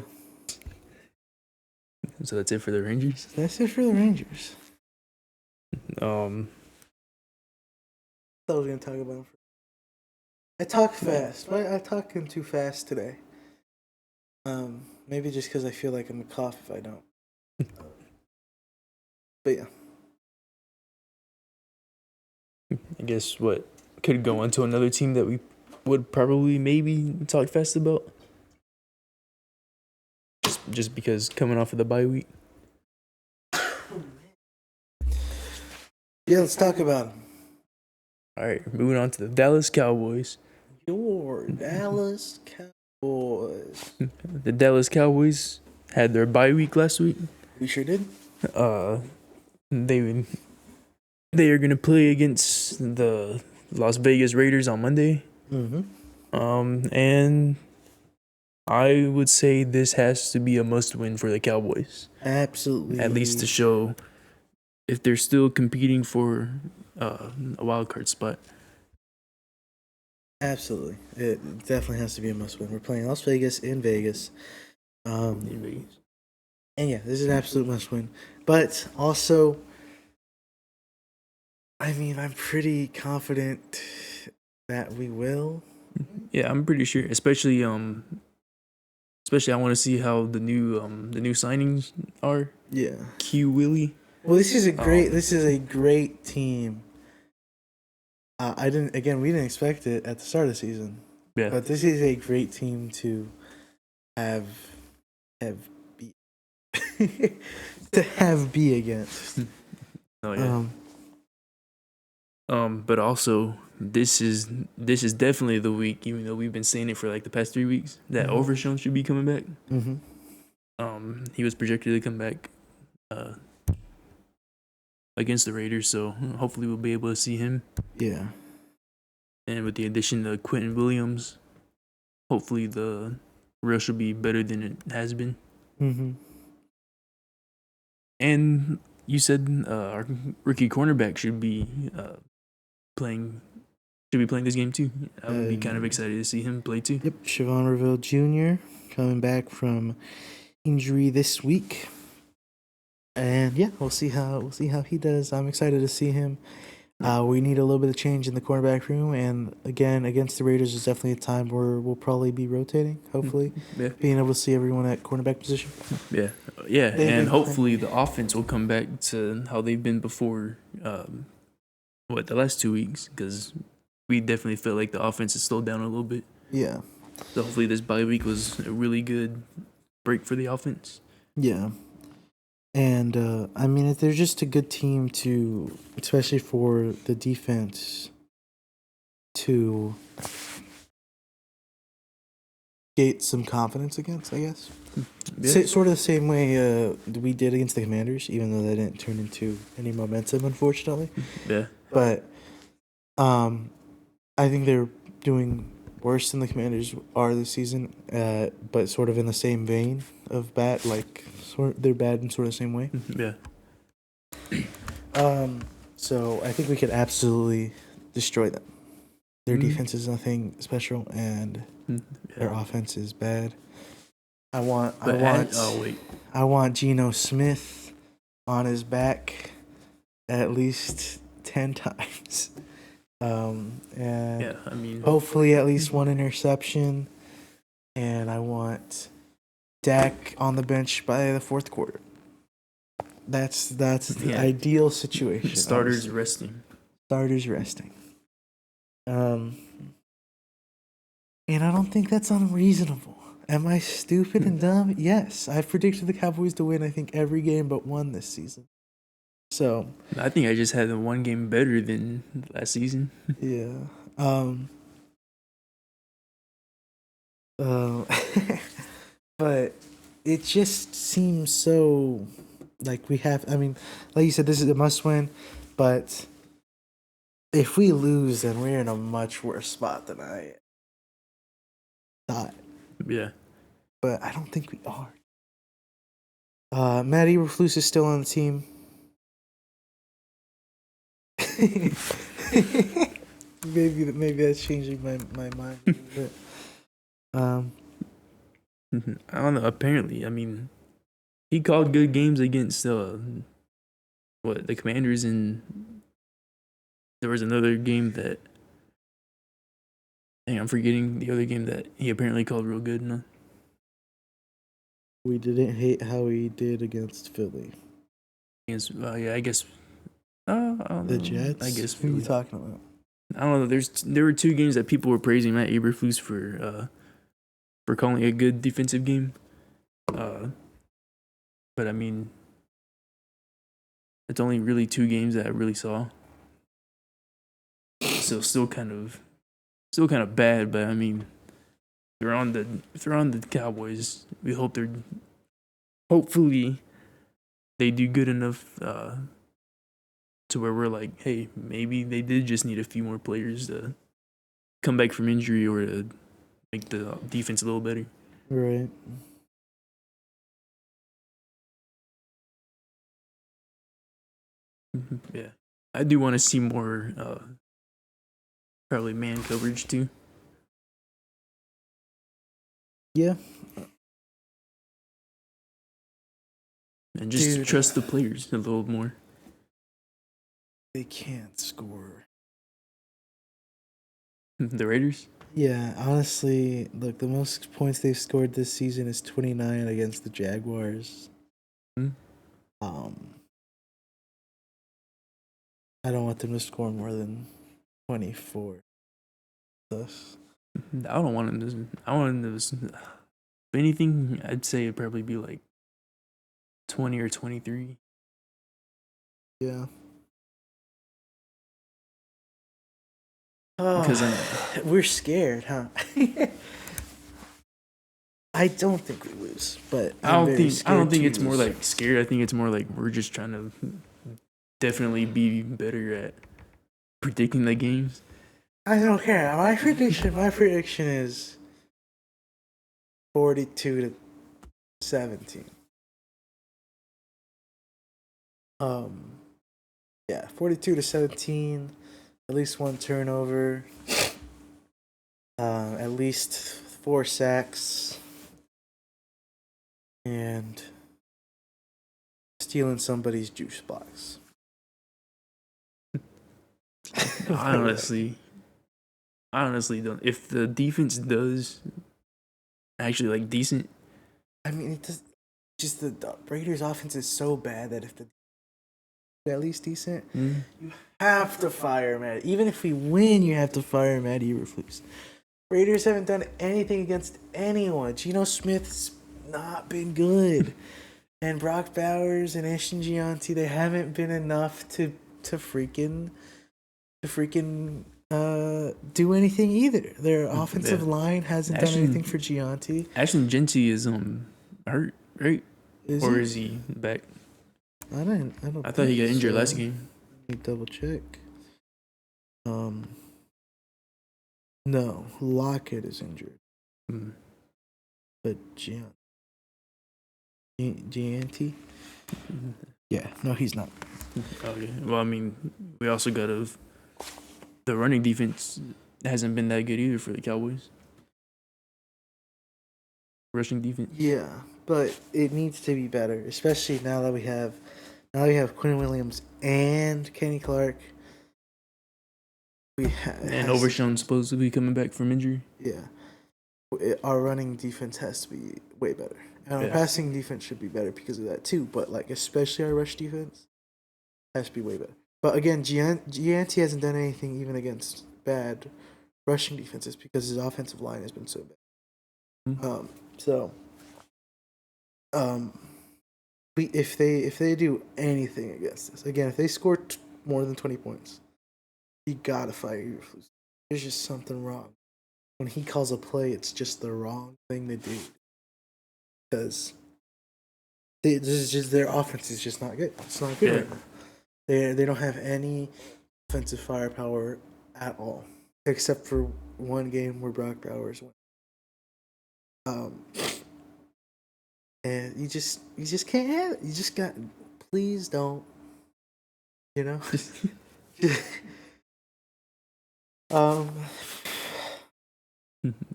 So that's it for the Rangers? That's it for the Rangers. I thought I was going to talk about them. I talk fast. I'm talking too fast today. Maybe just because I feel like I'm a cough if I don't. But yeah. I guess what could go on to another team that we would probably maybe talk fast about. Just because coming off of the bye week. Yeah, let's talk about them. All right, moving on to the Dallas Cowboys. Your Dallas Cowboys. The Dallas Cowboys had their bye week last week. We sure did. They are gonna play against the Las Vegas Raiders on Monday. And I would say this has to be a must-win for the Cowboys. Absolutely. At least to show if they're still competing for a wild card spot. Absolutely. It definitely has to be a must win. We're playing Las Vegas in Vegas. in Vegas. And yeah, this is an absolute must win. But also, I mean, I'm pretty confident that we will. Yeah, I'm pretty sure. Especially I want to see how the new signings are. Yeah. Q Willie. Well, this is a great. Um, This is a great team. I didn't. Again, we didn't expect it at the start of the season, Yeah. but this is a great team to have have be to have be against. Oh yeah. Um, But also this is definitely the week, even though we've been saying it for like the past 3 weeks, that Mhm. Overshown should be coming back. Mm-hmm. He was projected to come back uh against the Raiders, so hopefully we'll be able to see him. Yeah. And with the addition of Quentin Williams, hopefully the rush will be better than it has been. Mm-hmm. And you said our rookie cornerback should be playing this game too. I would be kind of excited to see him play too. Yep. Siobhan Reville Jr. coming back from injury this week, and yeah, we'll see how he does. I'm excited to see him. We need a little bit of change in the cornerback room, and again, against the Raiders is definitely a time where we'll probably be rotating. Hopefully, Yeah. being able to see everyone at cornerback position. Yeah, They've been and hopefully the offense will come back to how they've been before. The last 2 weeks, because we definitely felt like the offense has slowed down a little bit. Yeah, So hopefully this bye week was a really good break for the offense. yeah, and I mean, if they're just a good team to, especially for the defense, to get some confidence against, I guess. Yeah. Sort of the same way we did against the Commanders, even though that didn't turn into any momentum, unfortunately. Yeah. But I think they're doing worse than the Commanders are this season, but sort of in the same vein of bad. They're bad in sort of the same way. Yeah. So I think we could absolutely destroy them. Their Mhm. defense is nothing special, and their offense is bad. I want Geno Smith on his back at least 10 times. And Yeah, I mean, hopefully at least one interception. And I want Dak on the bench by the fourth quarter. That's the Yeah. ideal situation. starters honestly. resting. Starters resting. And I don't think that's unreasonable. Am I stupid and dumb? Yes. I've predicted the Cowboys to win, I think, every game but one this season. So, I think I just had the one game better than last season. yeah. Uh, but it just seems so like we have. I mean, like you said, this is a must win, but if we lose, then we're in a much worse spot than I thought. Yeah. But I don't think we are. Matt Eberflus is still on the team. maybe that's changing my mind a little bit. I don't know. Apparently, I mean, he called good games against the Commanders, and there was another game that. Dang, I'm forgetting the other game that he apparently called real good. No? We didn't hate how he did against Philly. Against, yeah, I guess. I don't The know. Jets? I guess. Who are you talking about? I don't know. There were 2 games that people were praising Matt Eberflus for calling a good defensive game. But I mean, it's only really 2 games that I really saw. So still kind of bad. But I mean, if they're on the Cowboys, we hope hopefully they do good enough to where we're like, hey, maybe they did just need a few more players to come back from injury or to make the defense a little better. Right. Yeah, I do want to see more probably man coverage too. Yeah. And just Dude. trust the players a little more. They can't score. The Raiders? Yeah, honestly, look, the most points they've scored this season is 29 against the Jaguars. Hmm? I don't want them to score more than 24. Thus. I don't want them to. I want them to. If anything, I'd say it'd probably be like 20 or 23. Yeah. Because we're scared, huh? I don't think we lose, but I don't think it's more like scared. I think it's more like we're just trying to definitely be better at predicting the games. I don't care. My prediction is 42-17. Yeah, 42-17. At least one turnover. At least 4 sacks. And stealing somebody's juice box. Honestly don't. If the defense does actually like decent, I mean, it does. Just the Raiders' offense is so bad that if the at least decent, you have to fire Matt. Even if we win, you have to fire Matt Eberflus. Raiders haven't done anything against anyone. Geno Smith's not been good, and Brock Bowers and Ashton Gianti, they haven't been enough to freaking do anything either. Their offensive line hasn't done anything for Gianti. Ashton Gianti is hurt, right? Is he back? I don't. I thought he got injured last game. Let me double check. No, Lockett is injured. But Gianti? Yeah, no, he's not. Okay. Well, I mean, we also got the running defense hasn't been that good either for the Cowboys. Rushing defense. Yeah, but it needs to be better, especially now that we have Quinn Williams and Kenny Clark. And Overshown supposed to be coming back from injury. Yeah. Our running defense has to be way better. And our passing defense should be better because of that too. But like especially our rush defense has to be way better. But again, Gianti hasn't done anything even against bad rushing defenses because his offensive line has been so bad. If they do anything against us, again, if they score more than 20 points, you gotta fire Eberflus. There's just something wrong. When he calls a play, it's just the wrong thing to do. Because their offense is just not good. It's not good right now. They don't have any offensive firepower at all, except for one game where Brock Bowers won. And you just can't have it. You just got. Please don't. You know.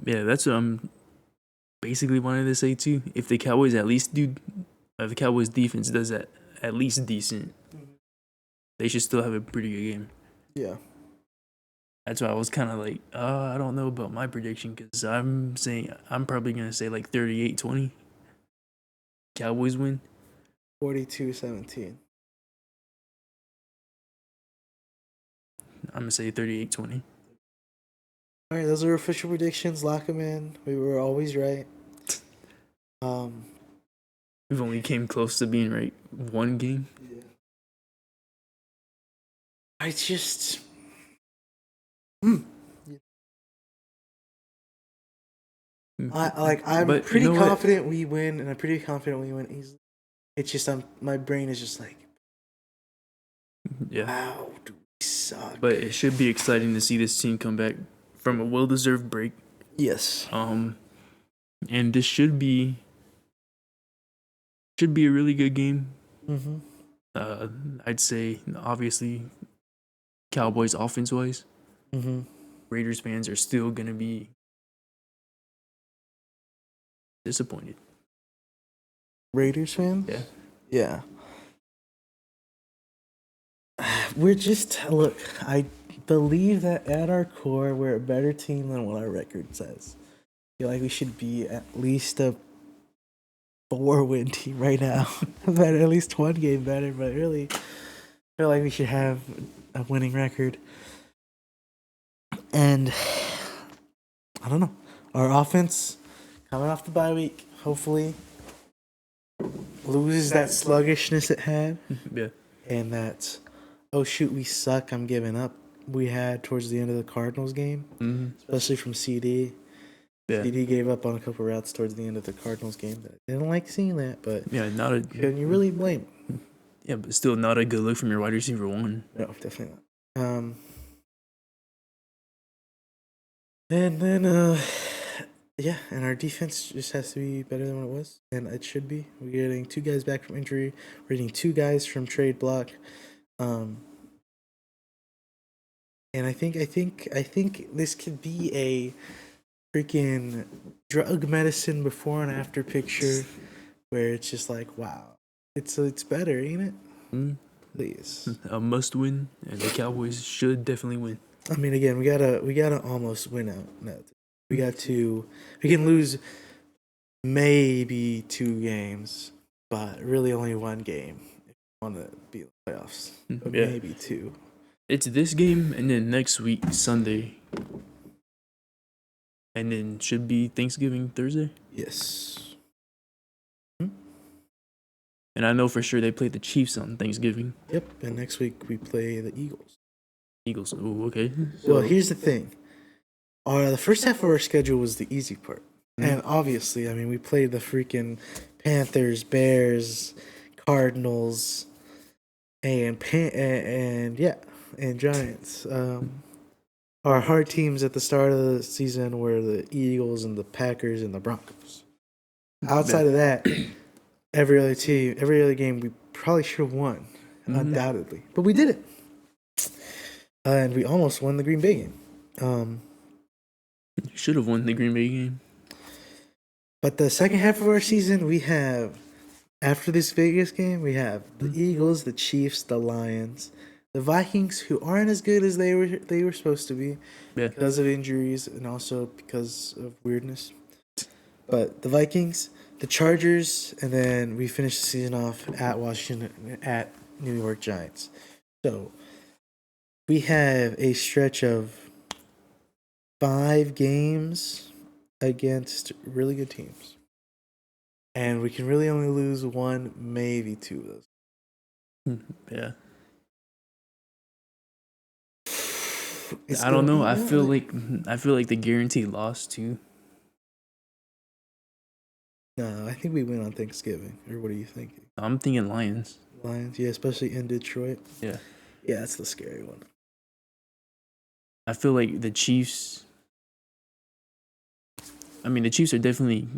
Yeah, that's what I'm basically wanted to say too. If the Cowboys the Cowboys defense does that at least decent, they should still have a pretty good game. Yeah. That's why I was kind of like, I don't know about my prediction because I'm probably gonna say like 38-20. Cowboys win. 42-17. I'm gonna say 38-20. All right, those are official predictions. Lock them in. We were always right. We've only came close to being right one game. Yeah. I just. I'm pretty confident we win, and I'm pretty confident we win easily. It's just my brain is just like, wow, do we suck? But it should be exciting to see this team come back from a well-deserved break. Yes. And this should be a really good game. I'd say obviously Cowboys offense-wise. Raiders fans are still gonna be disappointed. Raiders fan? Yeah. Yeah. We're just look. I believe that at our core, we're a better team than what our record says. I feel like we should be at least a 4-win team right now. Better, at least one game better, but really, I feel like we should have a winning record. And I don't know. Our offense coming off the bye week, hopefully loses that sluggishness it had, Yeah. and that oh shoot, we suck, I'm giving up. We had towards the end of the Cardinals game, especially from CD. Yeah. CD gave up on a couple routes towards the end of the Cardinals game. I didn't like seeing that, but Yeah, not a. can you really blame him? Yeah, but still not a good look from your wide receiver one. No, definitely not. And then yeah, and our defense just has to be better than what it was, and it should be. We're getting 2 guys back from injury. We're getting 2 guys from trade block. And I think this could be a freaking drug medicine before and after picture, where it's just like, wow, it's better, ain't it? Please. A must win, and the Cowboys should definitely win. I mean, again, we gotta almost win out. No, we can lose maybe 2 games, but really only 1 game if we want to be in the playoffs. But Yeah. maybe 2. It's this game, and then next week, Sunday. And then should be Thanksgiving Thursday. Yes. And I know for sure they play the Chiefs on Thanksgiving. Yep. And next week we play the Eagles. Eagles. Oh, okay. Well, here's the thing. The first half of our schedule was the easy part. And obviously, I mean, we played the freaking Panthers, Bears, Cardinals, and Giants. Our hard teams at the start of the season were the Eagles and the Packers and the Broncos. Outside of that, every other game, we probably should have won, undoubtedly. But we didn't. And we almost won the Green Bay game. You should have won the Green Bay game. But the second half of our season, we have, after this Vegas game, we have the Eagles, the Chiefs, the Lions, the Vikings, who aren't as good as they were supposed to be because of injuries and also because of weirdness. But the Vikings, the Chargers, and then we finish the season off at Washington, at New York Giants. So we have a stretch of 5 games against really good teams. And we can really only lose 1, maybe 2 of those. Yeah. It's I don't know. gonna I be feel bad. like the guaranteed loss too. No, I think we win on Thanksgiving. Or what are you thinking? I'm thinking Lions. Lions, yeah, especially in Detroit. Yeah. Yeah, that's the scary one. I feel like the Chiefs. I mean, the Chiefs are definitely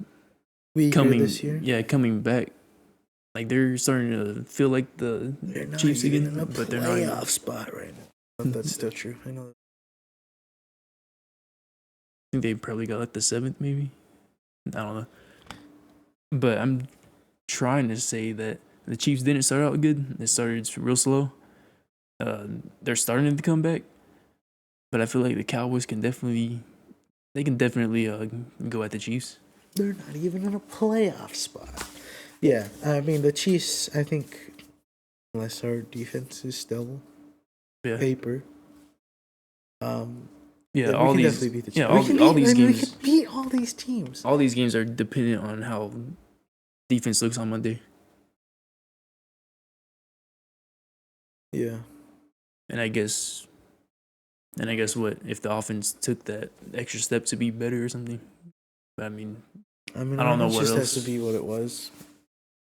Weaker coming this year. Yeah, coming back. Like they're starting to feel like the They're not Chiefs even again, in a but they're not. playoff spot right now. But that's still true. I know. I think they probably got like the 7th, maybe. I don't know. But I'm trying to say that the Chiefs didn't start out good. They started real slow. They're starting to come back, but I feel like the Cowboys can definitely go at the Chiefs. They're not even in a playoff spot. Yeah, I mean the Chiefs. I think unless our defense is still paper. Yeah, we all can these. definitely beat the Chiefs. Yeah, We all these can games. beat all these teams. All these games are dependent on how defense looks on Monday. Yeah. And I guess what if the offense took that extra step to be better or something? But I mean, I don't know it what just else. has to be what it was,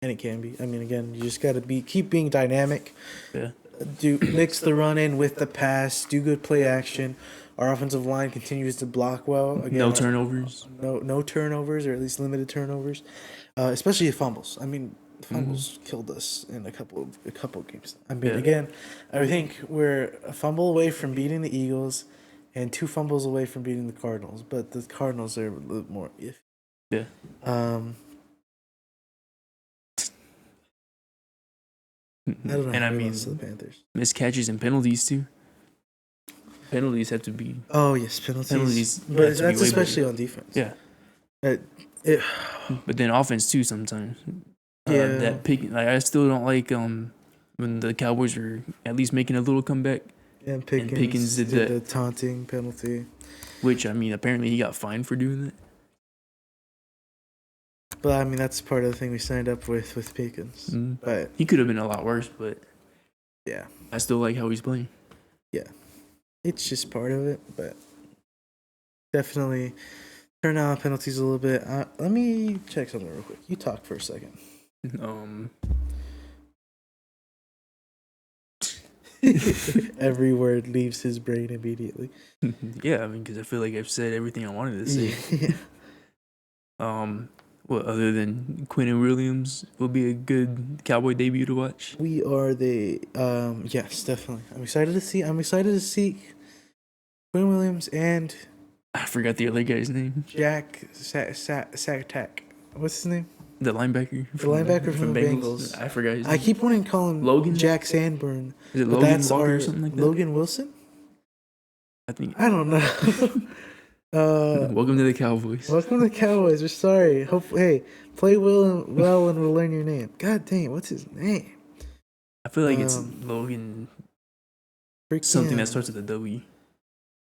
and it can be. I mean, again, you just got to keep being dynamic. Yeah. Do mix the run in with the pass. Do good play action. Our offensive line continues to block well. Again, No turnovers. No turnovers, or at least limited turnovers, especially fumbles. I mean, fumbles killed us in a couple of games. I mean, again, I think we're a fumble away from beating the Eagles, and 2 fumbles away from beating the Cardinals. But the Cardinals are a little more iffy. Yeah. I don't know And how I we mean, lost to the Panthers. missed catches and penalties too. Penalties have to be Oh yes, penalties. penalties, But have to that's be way especially better. on defense. Yeah, It, but then offense too sometimes. Yeah. That pick, like I still don't like when the Cowboys are at least making a little comeback, and Pickens Pickens did did that. the taunting penalty. which I mean apparently he got fined for doing that. But I mean that's part of the thing we signed up with Pickens. Mm. But He could have been a lot worse, but yeah, I still like how he's playing. it's just part of it. But definitely turn down penalties a little bit. Let me check something real quick. You talk for a second. Every word leaves his brain immediately. Yeah, I mean, because I feel like I've said everything I wanted to say. Yeah. Well, other than Quinn Williams will be a good Cowboy debut to watch. We are the yes, definitely. I'm excited to see Quinn Williams and I forgot the other guy's name. Jack Satak. What's his name? The linebacker. The linebacker from the Bengals. I forgot his name. I keep wanting to call him Logan? Jack Sanborn. Is it But Logan that's Walker our or something like that? Logan Wilson? I think. I don't know. Welcome to the Cowboys. Welcome to the Cowboys. We're sorry. Hey, play well and we'll learn your name. God dang, what's his name? I feel like it's Logan. Something that starts with a W.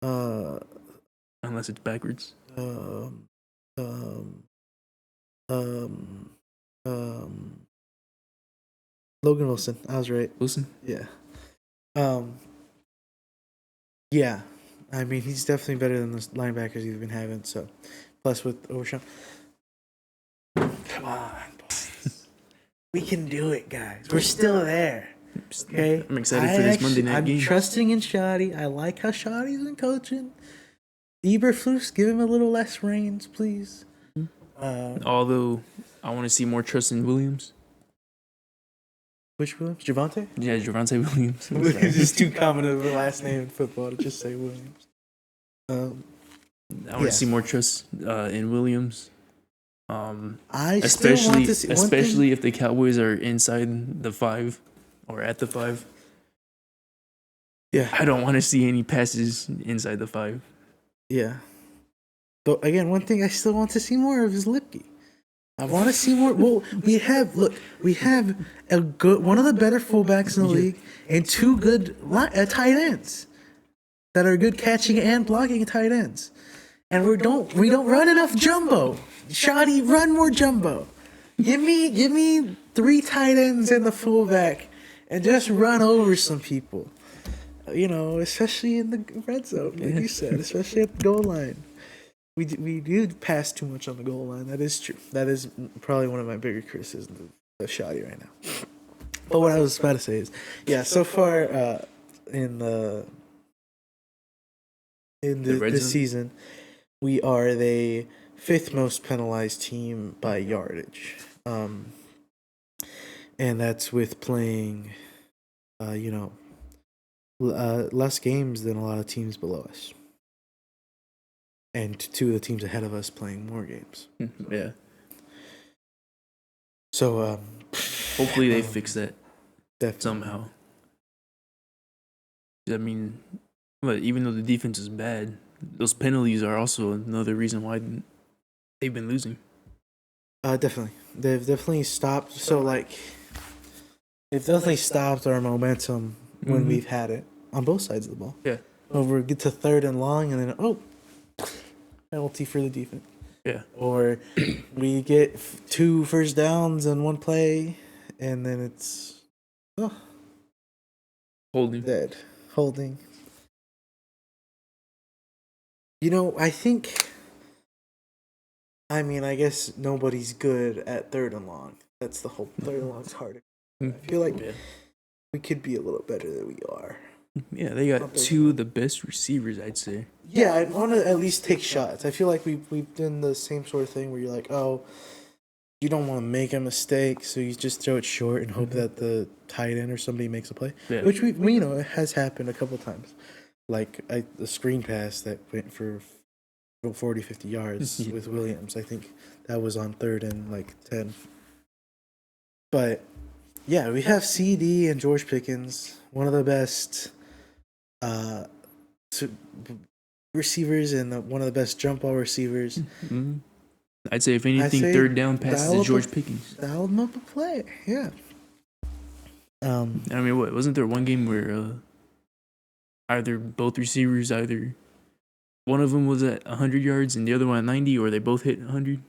Unless it's backwards. Logan Wilson. I was right. Wilson? Yeah. Yeah. I mean, he's definitely better than the linebackers you've been having. So, plus with Overshawn. Come on, boys. We can do it, guys. We're still there. Okay. I'm excited for this Monday night game. I'm trusting in Shoddy. I like how Shoddy's been coaching. Eberflus, give him a little less reins, please. Although I want to see more trust in Williams. Which Williams? Javante? Yeah, Javante Williams. Williams is too common of a last name in football to just say Williams. I want to see more trust in Williams. I still want to see especially if the Cowboys are inside the 5 or at the 5. Yeah, I don't want to see any passes inside the 5. Yeah. But again, one thing I still want to see more of is Lipke. I want to see more. Well, we have a good one of the better fullbacks in the league and two good tight ends that are good catching and blocking tight ends. And we don't run enough jumbo. Shoddy, run more jumbo. Give me 3 tight ends and the fullback and just run over some people. You know, especially in the red zone, like you said, especially at the goal line. We do pass too much on the goal line. That is true. That is probably one of my bigger criticisms of Shoddy right now. But what I was about to say is, yeah, so far in this season, we are the 5th most penalized team by yardage, and that's with playing, less games than a lot of teams below us. And 2 of the teams ahead of us playing more games. Yeah. So, hopefully they fix that definitely. somehow. I mean, but even though the defense is bad, those penalties are also another reason why they've been losing. Definitely. They've definitely stopped. So, they've definitely stopped our momentum when we've had it on both sides of the ball. Yeah. Over get to 3rd and long, and then penalty for the defense. Yeah. Or we get 2 first downs in one play, and then it's holding. Dead. Holding. You know, I guess nobody's good at 3rd and long. That's the whole 3rd and long's harder. I feel like we could be a little better than we are. Yeah, they got 2 of the best receivers, I'd say. Yeah, I want to at least take shots. I feel like we've done the same sort of thing where you're like, oh, you don't want to make a mistake, so you just throw it short and hope that the tight end or somebody makes a play. Yeah. Which we it has happened a couple times. Like the screen pass that went for 40, 50 yards Yeah. with Williams. I think that was on 3rd and like 10. But yeah, we have CD and George Pickens, one of the best receivers and one of the best jump ball receivers. Mm-hmm. I'd say if anything, say 3rd down passes to George Pickens. Dial him up a play, yeah. I mean, what wasn't there one game where either both receivers, either one of them was at 100 yards and the other one at 90, or they both hit 100? I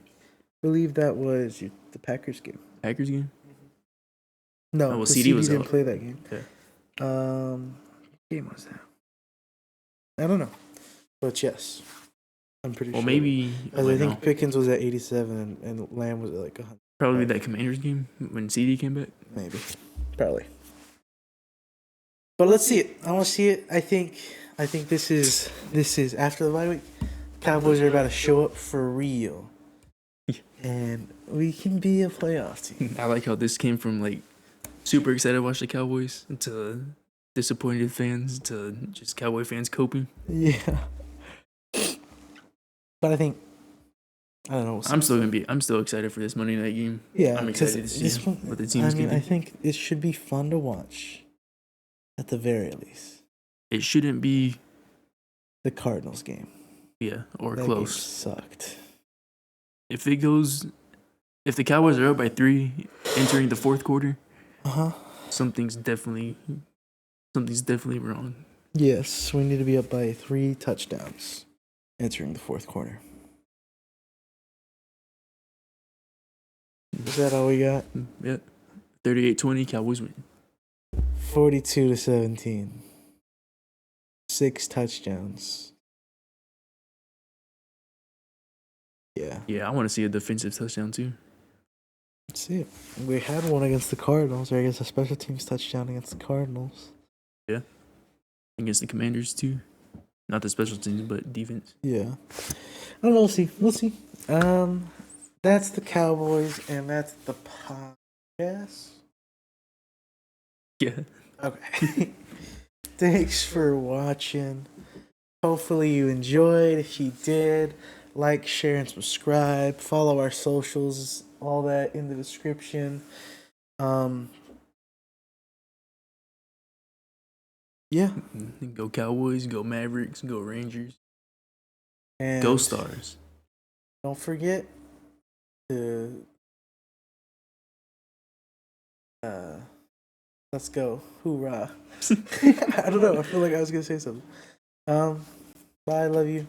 believe that was the Packers game. Packers game? No, well, CD was didn't out. play that game. Okay. What game was that? I don't know, but yes, I'm pretty sure. Well, maybe. Because I think Pickens was at 87 and Lamb was at like 100. Probably that Commanders game when CD came back. Maybe, probably. But let's see it. I want to see it. I think this is after the bye week. Cowboys are about to show up for real, and we can be a playoff team. I like how this came from like super excited to watch the Cowboys to disappointed fans to just Cowboy fans coping. Yeah. But I think I don't know. I'm still excited for this Monday night game. Yeah, I'm excited to see what the team's going to do. I think it should be fun to watch. At the very least. It shouldn't be the Cardinals game. Yeah, or that close. Game sucked. If the Cowboys are up by 3 entering the 4th quarter, something's definitely wrong. Yes, we need to be up by 3 touchdowns entering the 4th quarter. Is that all we got? Yep. 38-20, Cowboys win. 42-17. 6 touchdowns. Yeah. Yeah, I want to see a defensive touchdown too. Let's see it. We had one against the Cardinals, or I guess a special teams touchdown against the Cardinals. Yeah. Against the Commanders too. Not the special teams, but defense. Yeah. I don't know. We'll see. That's the Cowboys, and that's the podcast. Yeah. Okay. Thanks for watching. Hopefully you enjoyed. If you did, like, share, and subscribe. Follow our socials. All that in the description. Yeah. Go Cowboys, go Mavericks, go Rangers. And go Stars. Don't forget to let's go. Hoorah. I don't know. I feel like I was gonna say something. Bye, love you.